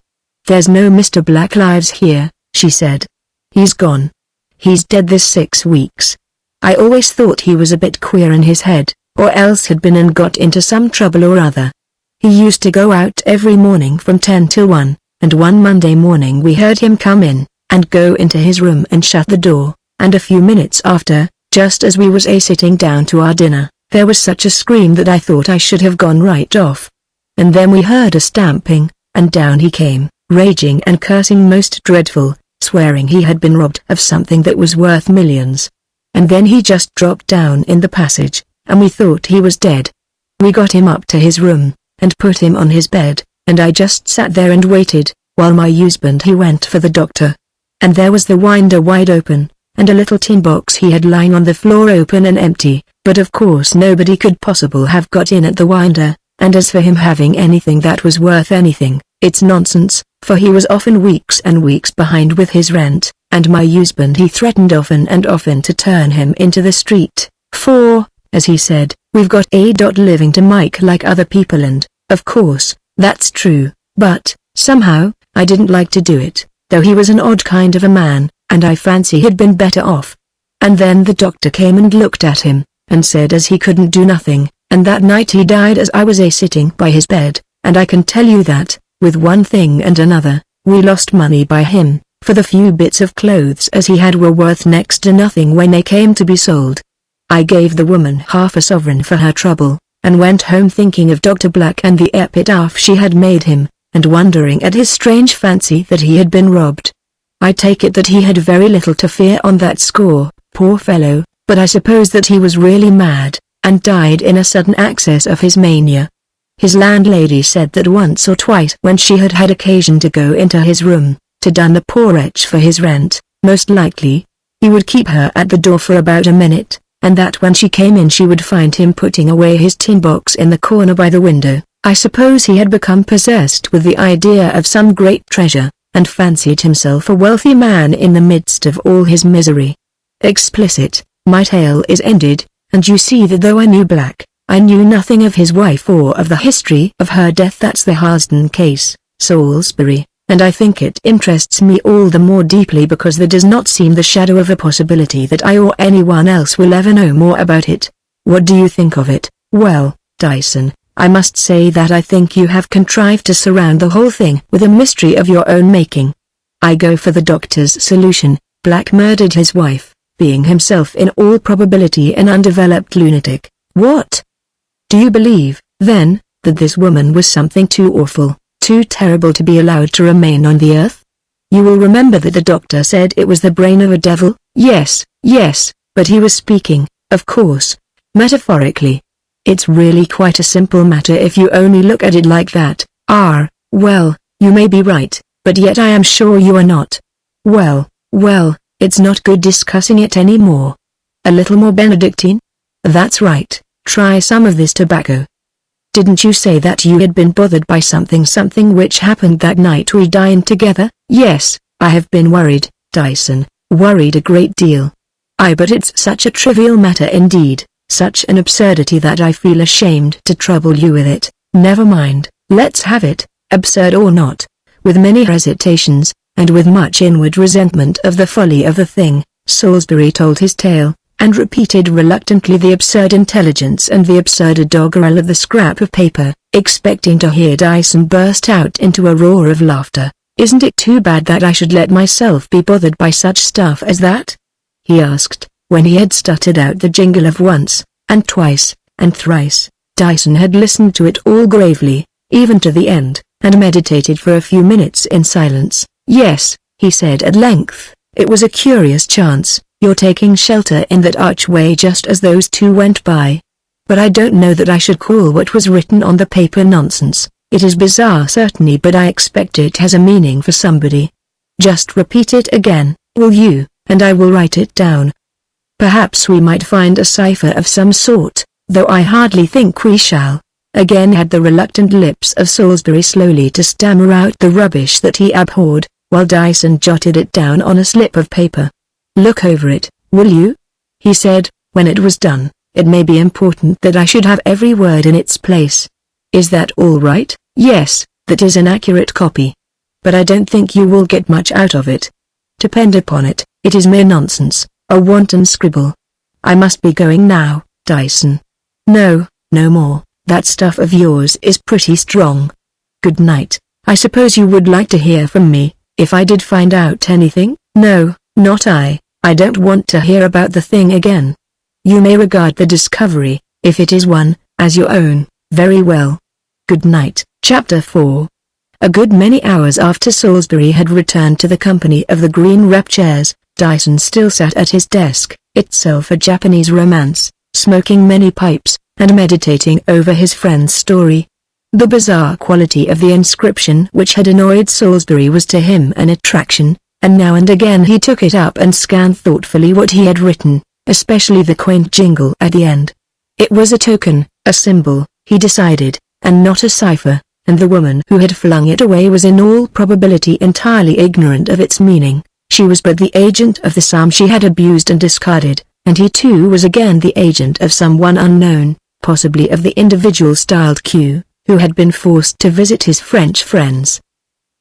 "There's no Mr. Black lives here," she said. "He's gone. He's dead this 6 weeks. I always thought he was a bit queer in his head, or else had been and got into some trouble or other. He used to go out every morning from 10 till 1, and one Monday morning we heard him come in, and go into his room and shut the door, and a few minutes after, just as we was sitting down to our dinner, there was such a scream that I thought I should have gone right off. And then we heard a stamping, and down he came, raging and cursing most dreadful, swearing he had been robbed of something that was worth millions. And then he just dropped down in the passage, and we thought he was dead. We got him up to his room, and put him on his bed, and I just sat there and waited, while my husband he went for the doctor. And there was the window wide open, and a little tin box he had lying on the floor open and empty, but of course nobody could possibly have got in at the winder, and as for him having anything that was worth anything, it's nonsense, for he was often weeks and weeks behind with his rent, and my husband he threatened often and often to turn him into the street, for, as he said, we've got a living to make like other people, and, of course, that's true, but, somehow, I didn't like to do it, though he was an odd kind of a man, and I fancy he'd been better off. And then the doctor came and looked at him, and said as he couldn't do nothing, and that night he died as I was sitting by his bed, and I can tell you that, with one thing and another, we lost money by him, for the few bits of clothes as he had were worth next to nothing when they came to be sold. I gave the woman half a sovereign for her trouble, and went home thinking of Dr. Black and the epitaph she had made him, and wondering at his strange fancy that he had been robbed. I take it that he had very little to fear on that score, poor fellow, but I suppose that he was really mad, and died in a sudden access of his mania. His landlady said that once or twice when she had had occasion to go into his room, to dun the poor wretch for his rent, most likely, he would keep her at the door for about a minute, and that when she came in she would find him putting away his tin box in the corner by the window. I suppose he had become possessed with the idea of some great treasure, and fancied himself a wealthy man in the midst of all his misery. Explicit, my tale is ended, and you see that though I knew Black, I knew nothing of his wife or of the history of her death. That's the Harsden case, Salisbury, and I think it interests me all the more deeply because there does not seem the shadow of a possibility that I or anyone else will ever know more about it. What do you think of it? Well, Dyson, I must say that I think you have contrived to surround the whole thing with a mystery of your own making. I go for the doctor's solution. Black murdered his wife, being himself in all probability an undeveloped lunatic. What? Do you believe, then, that this woman was something too awful, too terrible to be allowed to remain on the earth? You will remember that the doctor said it was the brain of a devil? Yes, but he was speaking, of course, metaphorically. It's really quite a simple matter if you only look at it like that. Well, you may be right, but yet I am sure you are not. Well, it's not good discussing it anymore. A little more Benedictine? That's right, try some of this tobacco. Didn't you say that you had been bothered by something which happened that night we dined together? Yes, I have been worried, Dyson, worried a great deal. But it's such a trivial matter indeed. Such an absurdity that I feel ashamed to trouble you with it. Never mind, let's have it, absurd or not. With many hesitations, and with much inward resentment of the folly of the thing, Salisbury told his tale, and repeated reluctantly the absurd intelligence and the absurd doggerel of the scrap of paper, expecting to hear Dyson burst out into a roar of laughter. Isn't it too bad that I should let myself be bothered by such stuff as that? He asked. When he had stuttered out the jingle of once, and twice, and thrice, Dyson had listened to it all gravely, even to the end, and meditated for a few minutes in silence. Yes, he said at length, it was a curious chance, your taking shelter in that archway just as those two went by. But I don't know that I should call what was written on the paper nonsense. It is bizarre certainly, but I expect it has a meaning for somebody. Just repeat it again, will you, and I will write it down. Perhaps we might find a cipher of some sort, though I hardly think we shall. Again had the reluctant lips of Salisbury slowly to stammer out the rubbish that he abhorred, while Dyson jotted it down on a slip of paper. Look over it, will you? He said, when it was done. It may be important that I should have every word in its place. Is that all right? Yes, that is an accurate copy. But I don't think you will get much out of it. Depend upon it, it is mere nonsense. A wanton scribble. I must be going now, Dyson. No more, that stuff of yours is pretty strong. Good night. I suppose you would like to hear from me, if I did find out anything? No, not I don't want to hear about the thing again. You may regard the discovery, if it is one, as your own, very well. Good night. Chapter 4. A good many hours after Salisbury had returned to the company of the green rep chairs, Dyson still sat at his desk, itself a Japanese romance, smoking many pipes, and meditating over his friend's story. The bizarre quality of the inscription which had annoyed Salisbury was to him an attraction, and now and again he took it up and scanned thoughtfully what he had written, especially the quaint jingle at the end. It was a token, a symbol, he decided, and not a cipher, and the woman who had flung it away was in all probability entirely ignorant of its meaning. She was but the agent of the psalm she had abused and discarded, and he too was again the agent of someone unknown, possibly of the individual styled Q, who had been forced to visit his French friends.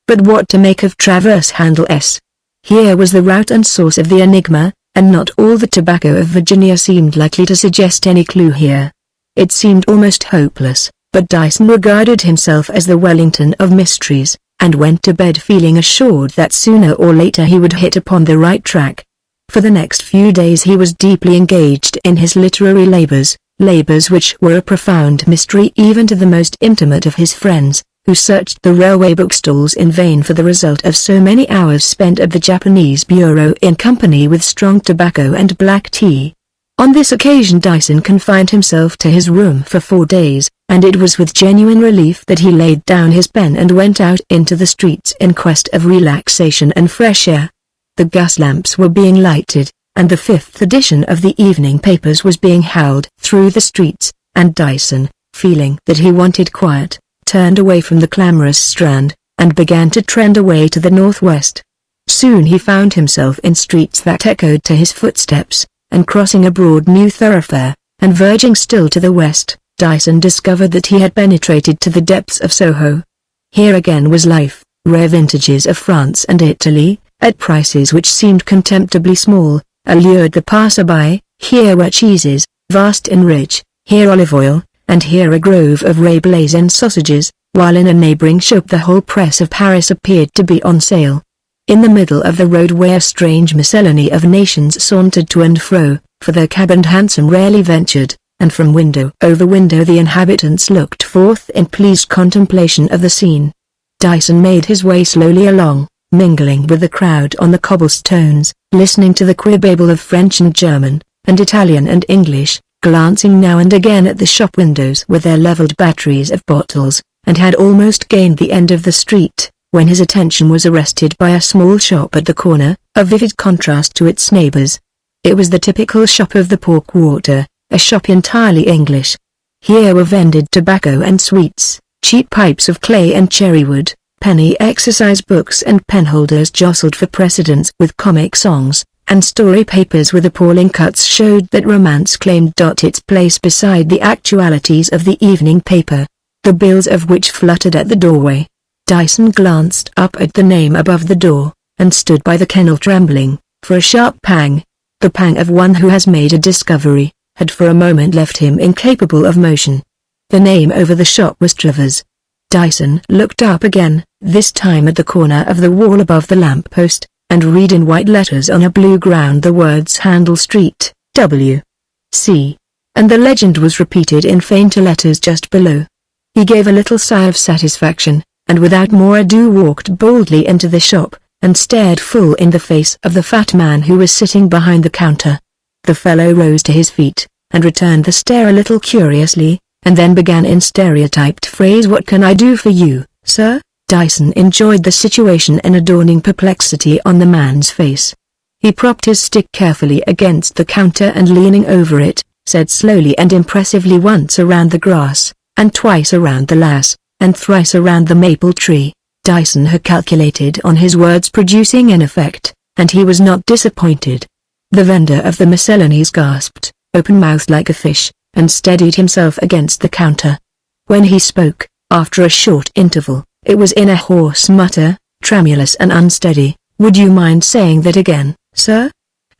But what to make of Traverse Handle S? Here was the root and source of the enigma, and not all the tobacco of Virginia seemed likely to suggest any clue here. It seemed almost hopeless, but Dyson regarded himself as the Wellington of mysteries, and went to bed feeling assured that sooner or later he would hit upon the right track. For the next few days he was deeply engaged in his literary labors which were a profound mystery even to the most intimate of his friends, who searched the railway bookstalls in vain for the result of so many hours spent at the Japanese bureau in company with strong tobacco and black tea. On this occasion Dyson confined himself to his room for 4 days, and it was with genuine relief that he laid down his pen and went out into the streets in quest of relaxation and fresh air. The gas lamps were being lighted, and the 5th edition of the evening papers was being howled through the streets, and Dyson, feeling that he wanted quiet, turned away from the clamorous Strand, and began to trend away to the northwest. Soon he found himself in streets that echoed to his footsteps, and crossing a broad new thoroughfare, and verging still to the west, Dyson discovered that he had penetrated to the depths of Soho. Here again was life, rare vintages of France and Italy, at prices which seemed contemptibly small, allured the passer-by. Here were cheeses, vast and rich, here olive oil, and here a grove of Rabelais and sausages, while in a neighboring shop the whole press of Paris appeared to be on sale. In the middle of the roadway a strange miscellany of nations sauntered to and fro, for their cab and hansom rarely ventured, and from window over window the inhabitants looked forth in pleased contemplation of the scene. Dyson made his way slowly along, mingling with the crowd on the cobblestones, listening to the queer babble of French and German, and Italian and English, glancing now and again at the shop windows with their levelled batteries of bottles, and had almost gained the end of the street, when his attention was arrested by a small shop at the corner, a vivid contrast to its neighbours. It was the typical shop of the pork water, a shop entirely English. Here were vended tobacco and sweets, cheap pipes of clay and cherrywood, penny exercise books and penholders jostled for precedence with comic songs, and story papers with appalling cuts showed that romance claimed its place beside the actualities of the evening paper, the bills of which fluttered at the doorway. Dyson glanced up at the name above the door, and stood by the kennel trembling, for a sharp pang, the pang of one who has made a discovery, had for a moment left him incapable of motion. The name over the shop was Travers. Dyson looked up again, this time at the corner of the wall above the lamp-post, and read in white letters on a blue ground the words Handel Street, W. C. And the legend was repeated in fainter letters just below. He gave a little sigh of satisfaction, and without more ado walked boldly into the shop, and stared full in the face of the fat man who was sitting behind the counter. The fellow rose to his feet, and returned the stare a little curiously, and then began in stereotyped phrase, "What can I do for you, sir?" Dyson enjoyed the situation and a dawning perplexity on the man's face. He propped his stick carefully against the counter and leaning over it, said slowly and impressively once around the grass, and twice around the lass, and thrice around the maple tree. Dyson had calculated on his words producing an effect, and he was not disappointed. The vendor of the miscellanies gasped, open-mouthed like a fish, and steadied himself against the counter. When he spoke, after a short interval, it was in a hoarse mutter, tremulous and unsteady. "Would you mind saying that again, sir?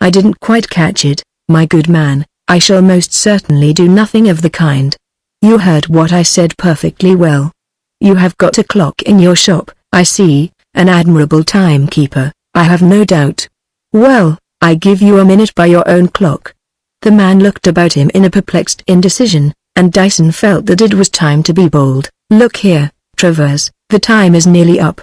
I didn't quite catch it, my good man." "I shall most certainly do nothing of the kind. You heard what I said perfectly well. You have got a clock in your shop, I see, an admirable timekeeper, I have no doubt. Well, I give you a minute by your own clock." The man looked about him in a perplexed indecision, and Dyson felt that it was time to be bold. "Look here, Travers, the time is nearly up.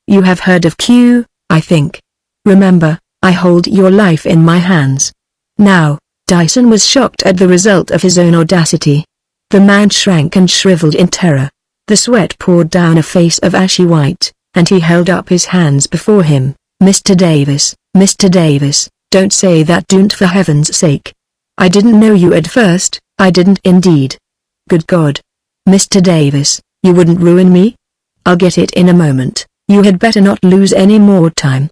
You have heard of Q, I think. Remember, I hold your life in my hands." Now, Dyson was shocked at the result of his own audacity. The man shrank and shriveled in terror. The sweat poured down a face of ashy white, and he held up his hands before him. Mr. Davis, don't say that, don't, for heaven's sake. I didn't know you at first, I didn't indeed. Good God. Mr. Davis, you wouldn't ruin me? I'll get it in a moment. You had better not lose any more time."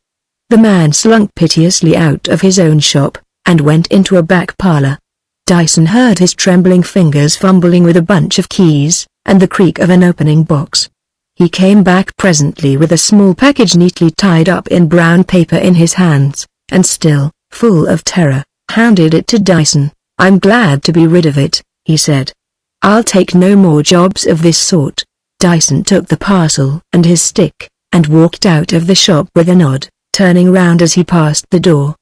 The man slunk piteously out of his own shop, and went into a back parlor. Dyson heard his trembling fingers fumbling with a bunch of keys, and the creak of an opening box. He came back presently with a small package neatly tied up in brown paper in his hands, and still, full of terror, handed it to Dyson. "I'm glad to be rid of it," he said. "I'll take no more jobs of this sort." Dyson took the parcel and his stick, and walked out of the shop with a nod, turning round as he passed the door.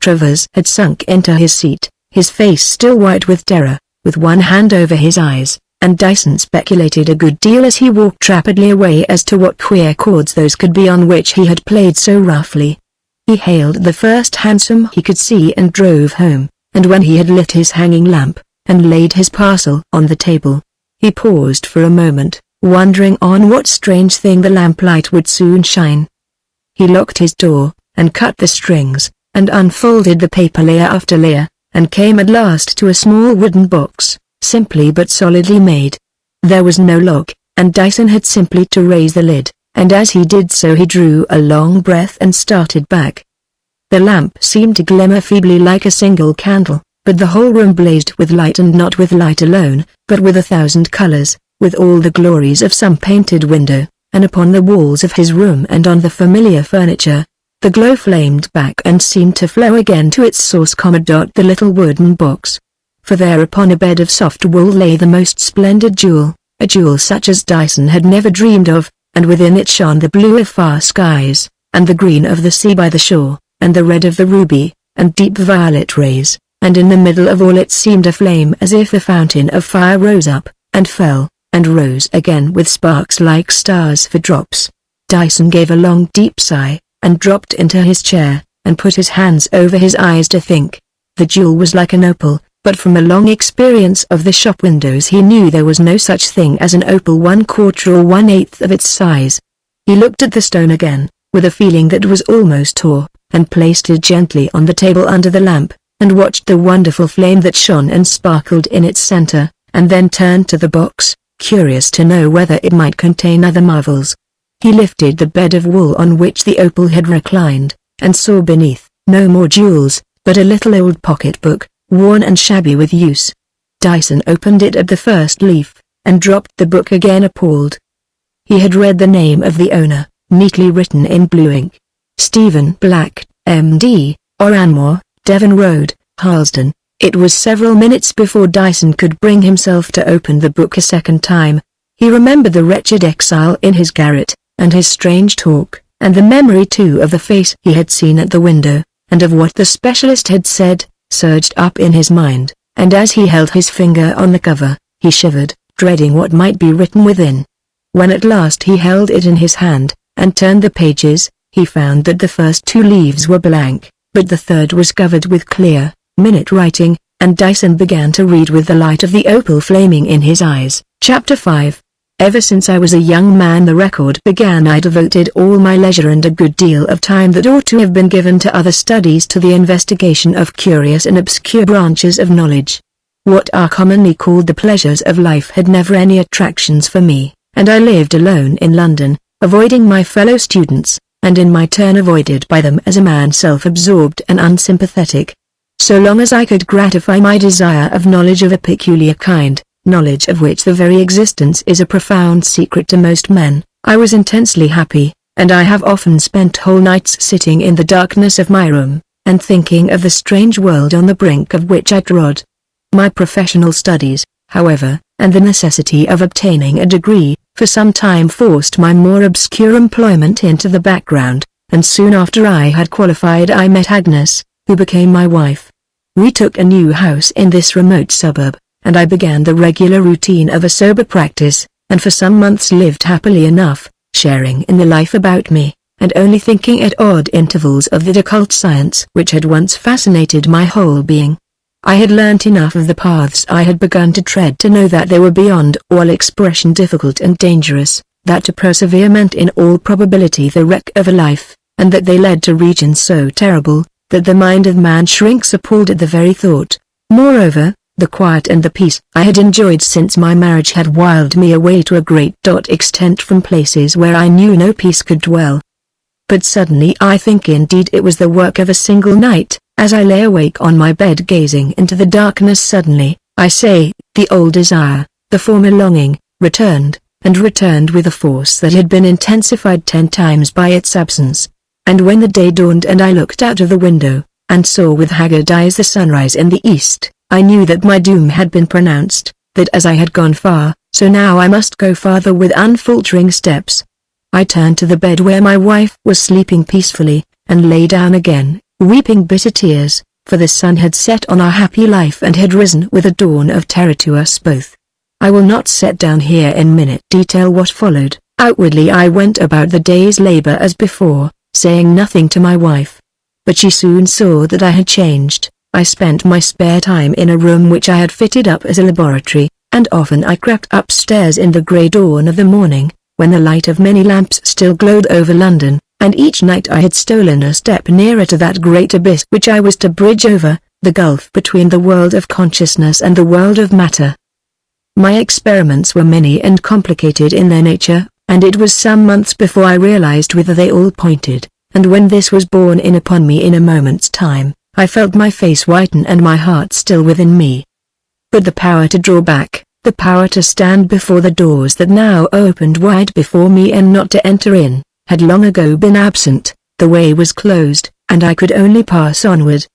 Travers had sunk into his seat, his face still white with terror, with one hand over his eyes, and Dyson speculated a good deal as he walked rapidly away as to what queer chords those could be on which he had played so roughly. He hailed the first hansom he could see and drove home, and when he had lit his hanging lamp, and laid his parcel on the table, he paused for a moment, wondering on what strange thing the lamplight would soon shine. He locked his door, and cut the strings, and unfolded the paper layer after layer, and came at last to a small wooden box, simply but solidly made. There was no lock, and Dyson had simply to raise the lid, and as he did so he drew a long breath and started back. The lamp seemed to glimmer feebly like a single candle, but the whole room blazed with light, and not with light alone, but with 1,000 colors, with all the glories of some painted window, and upon the walls of his room and on the familiar furniture. The glow flamed back and seemed to flow again to its source. The little wooden box. For there upon a bed of soft wool lay the most splendid jewel, a jewel such as Dyson had never dreamed of, and within it shone the blue of far skies, and the green of the sea by the shore, and the red of the ruby, and deep violet rays, and in the middle of all it seemed a flame, as if a fountain of fire rose up, and fell, and rose again with sparks like stars for drops. Dyson gave a long deep sigh, and dropped into his chair, and put his hands over his eyes to think. The jewel was like an opal, but from a long experience of the shop windows he knew there was no such thing as an opal 1/4 or 1/8 of its size. He looked at the stone again, with a feeling that was almost awe, and placed it gently on the table under the lamp, and watched the wonderful flame that shone and sparkled in its center, and then turned to the box, curious to know whether it might contain other marvels. He lifted the bed of wool on which the opal had reclined, and saw beneath, no more jewels, but a little old pocket-book, worn and shabby with use. Dyson opened it at the first leaf, and dropped the book again appalled. He had read the name of the owner, neatly written in blue ink. Stephen Black, M.D., Oranmore, Devon Road, Harlesden. It was several minutes before Dyson could bring himself to open the book a second time. He remembered the wretched exile in his garret, and his strange talk, and the memory too of the face he had seen at the window, and of what the specialist had said, surged up in his mind, and as he held his finger on the cover, he shivered, dreading what might be written within. When at last he held it in his hand, and turned the pages, he found that the first 2 leaves were blank, but the third was covered with clear, minute writing, and Dyson began to read with the light of the opal flaming in his eyes. Chapter 5. Ever since I was a young man, the record began, I devoted all my leisure and a good deal of time that ought to have been given to other studies to the investigation of curious and obscure branches of knowledge. What are commonly called the pleasures of life had never any attractions for me, and I lived alone in London, avoiding my fellow students, and in my turn avoided by them as a man self-absorbed and unsympathetic. So long as I could gratify my desire of knowledge of a peculiar kind, knowledge of which the very existence is a profound secret to most men, I was intensely happy, and I have often spent whole nights sitting in the darkness of my room, and thinking of the strange world on the brink of which I trod. My professional studies, however, and the necessity of obtaining a degree, for some time forced my more obscure employment into the background, and soon after I had qualified I met Agnes, who became my wife. We took a new house in this remote suburb, and I began the regular routine of a sober practice, and for some months lived happily enough, sharing in the life about me, and only thinking at odd intervals of the occult science which had once fascinated my whole being. I had learnt enough of the paths I had begun to tread to know that they were beyond all expression difficult and dangerous, that to persevere meant in all probability the wreck of a life, and that they led to regions so terrible, that the mind of man shrinks appalled at the very thought. Moreover, the quiet and the peace I had enjoyed since my marriage had wiled me away to a great extent from places where I knew no peace could dwell. But suddenly, I think indeed it was the work of a single night, as I lay awake on my bed gazing into the darkness, suddenly, I say, the old desire, the former longing, returned, and returned with a force that had been intensified 10 times by its absence. And when the day dawned and I looked out of the window, and saw with haggard eyes the sunrise in the east, I knew that my doom had been pronounced, that as I had gone far, so now I must go farther with unfaltering steps. I turned to the bed where my wife was sleeping peacefully, and lay down again, weeping bitter tears, for the sun had set on our happy life and had risen with a dawn of terror to us both. I will not set down here in minute detail what followed. Outwardly I went about the day's labor as before, saying nothing to my wife. But she soon saw that I had changed. I spent my spare time in a room which I had fitted up as a laboratory, and often I crept upstairs in the grey dawn of the morning, when the light of many lamps still glowed over London, and each night I had stolen a step nearer to that great abyss which I was to bridge over, the gulf between the world of consciousness and the world of matter. My experiments were many and complicated in their nature, and it was some months before I realized whither they all pointed, and when this was borne in upon me in a moment's time, I felt my face whiten and my heart still within me. But the power to draw back, the power to stand before the doors that now opened wide before me and not to enter in, had long ago been absent. The way was closed, and I could only pass onward.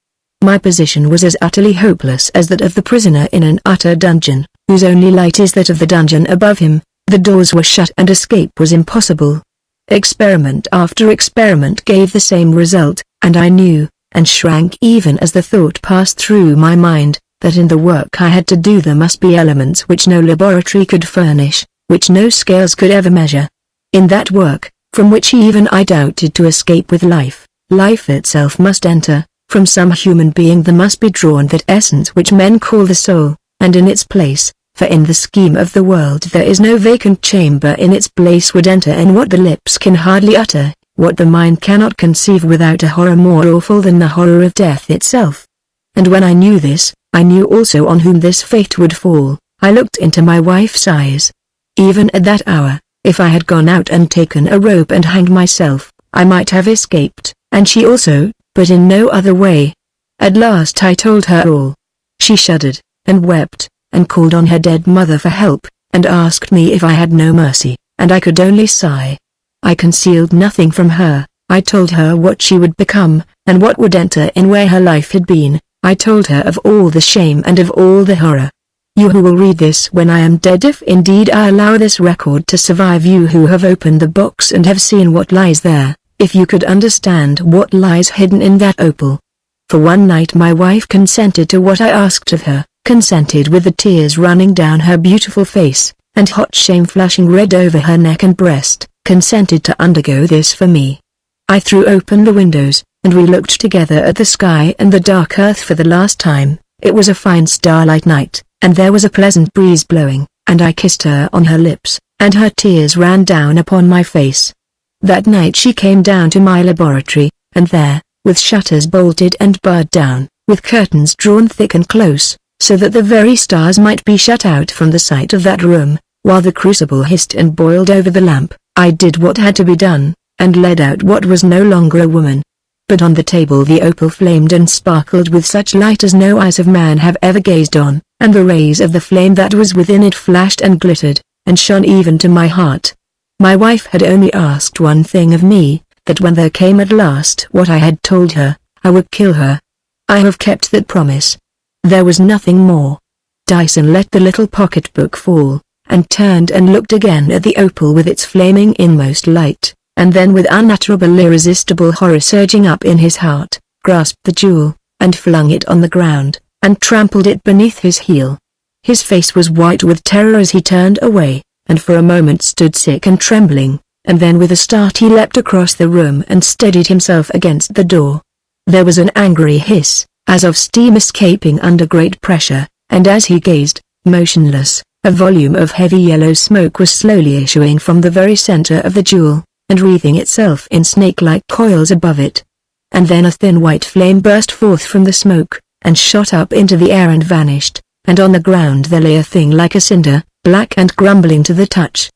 My position was as utterly hopeless as that of the prisoner in an utter dungeon, whose only light is that of the dungeon above him. The doors were shut and escape was impossible. Experiment after experiment gave the same result, and I knew, and shrank even as the thought passed through my mind, that in the work I had to do there must be elements which no laboratory could furnish, which no scales could ever measure. In that work, from which even I doubted to escape with life, life itself must enter. From some human being there must be drawn that essence which men call the soul, and in its place, for in the scheme of the world there is no vacant chamber, in its place would enter and what the lips can hardly utter, what the mind cannot conceive without a horror more awful than the horror of death itself. And when I knew this, I knew also on whom this fate would fall. I looked into my wife's eyes. Even at that hour, if I had gone out and taken a rope and hanged myself, I might have escaped, and she also, but in no other way. At last I told her all. She shuddered, and wept, and called on her dead mother for help, and asked me if I had no mercy, and I could only sigh. I concealed nothing from her. I told her what she would become, and what would enter in where her life had been. I told her of all the shame and of all the horror. You who will read this when I am dead, if indeed I allow this record to survive, you who have opened the box and have seen what lies there, if you could understand what lies hidden in that opal. For one night my wife consented to what I asked of her, consented with the tears running down her beautiful face, and hot shame flushing red over her neck and breast, consented to undergo this for me. I threw open the windows, and we looked together at the sky and the dark earth for the last time. It was a fine starlight night, and there was a pleasant breeze blowing, and I kissed her on her lips, and her tears ran down upon my face. That night she came down to my laboratory, and there, with shutters bolted and barred down, with curtains drawn thick and close, so that the very stars might be shut out from the sight of that room, while the crucible hissed and boiled over the lamp, I did what had to be done, and led out what was no longer a woman. But on the table the opal flamed and sparkled with such light as no eyes of man have ever gazed on, and the rays of the flame that was within it flashed and glittered, and shone even to my heart. My wife had only asked one thing of me, that when there came at last what I had told her, I would kill her. I have kept that promise. There was nothing more. Dyson let the little pocket-book fall, and turned and looked again at the opal with its flaming inmost light, and then with unutterable irresistible horror surging up in his heart, grasped the jewel, and flung it on the ground, and trampled it beneath his heel. His face was white with terror as he turned away, and for a moment stood sick and trembling, and then with a start he leapt across the room and steadied himself against the door. There was an angry hiss, as of steam escaping under great pressure, and as he gazed, motionless, a volume of heavy yellow smoke was slowly issuing from the very center of the jewel, and wreathing itself in snake-like coils above it. And then a thin white flame burst forth from the smoke, and shot up into the air and vanished, and on the ground there lay a thing like a cinder, black and grumbling to the touch,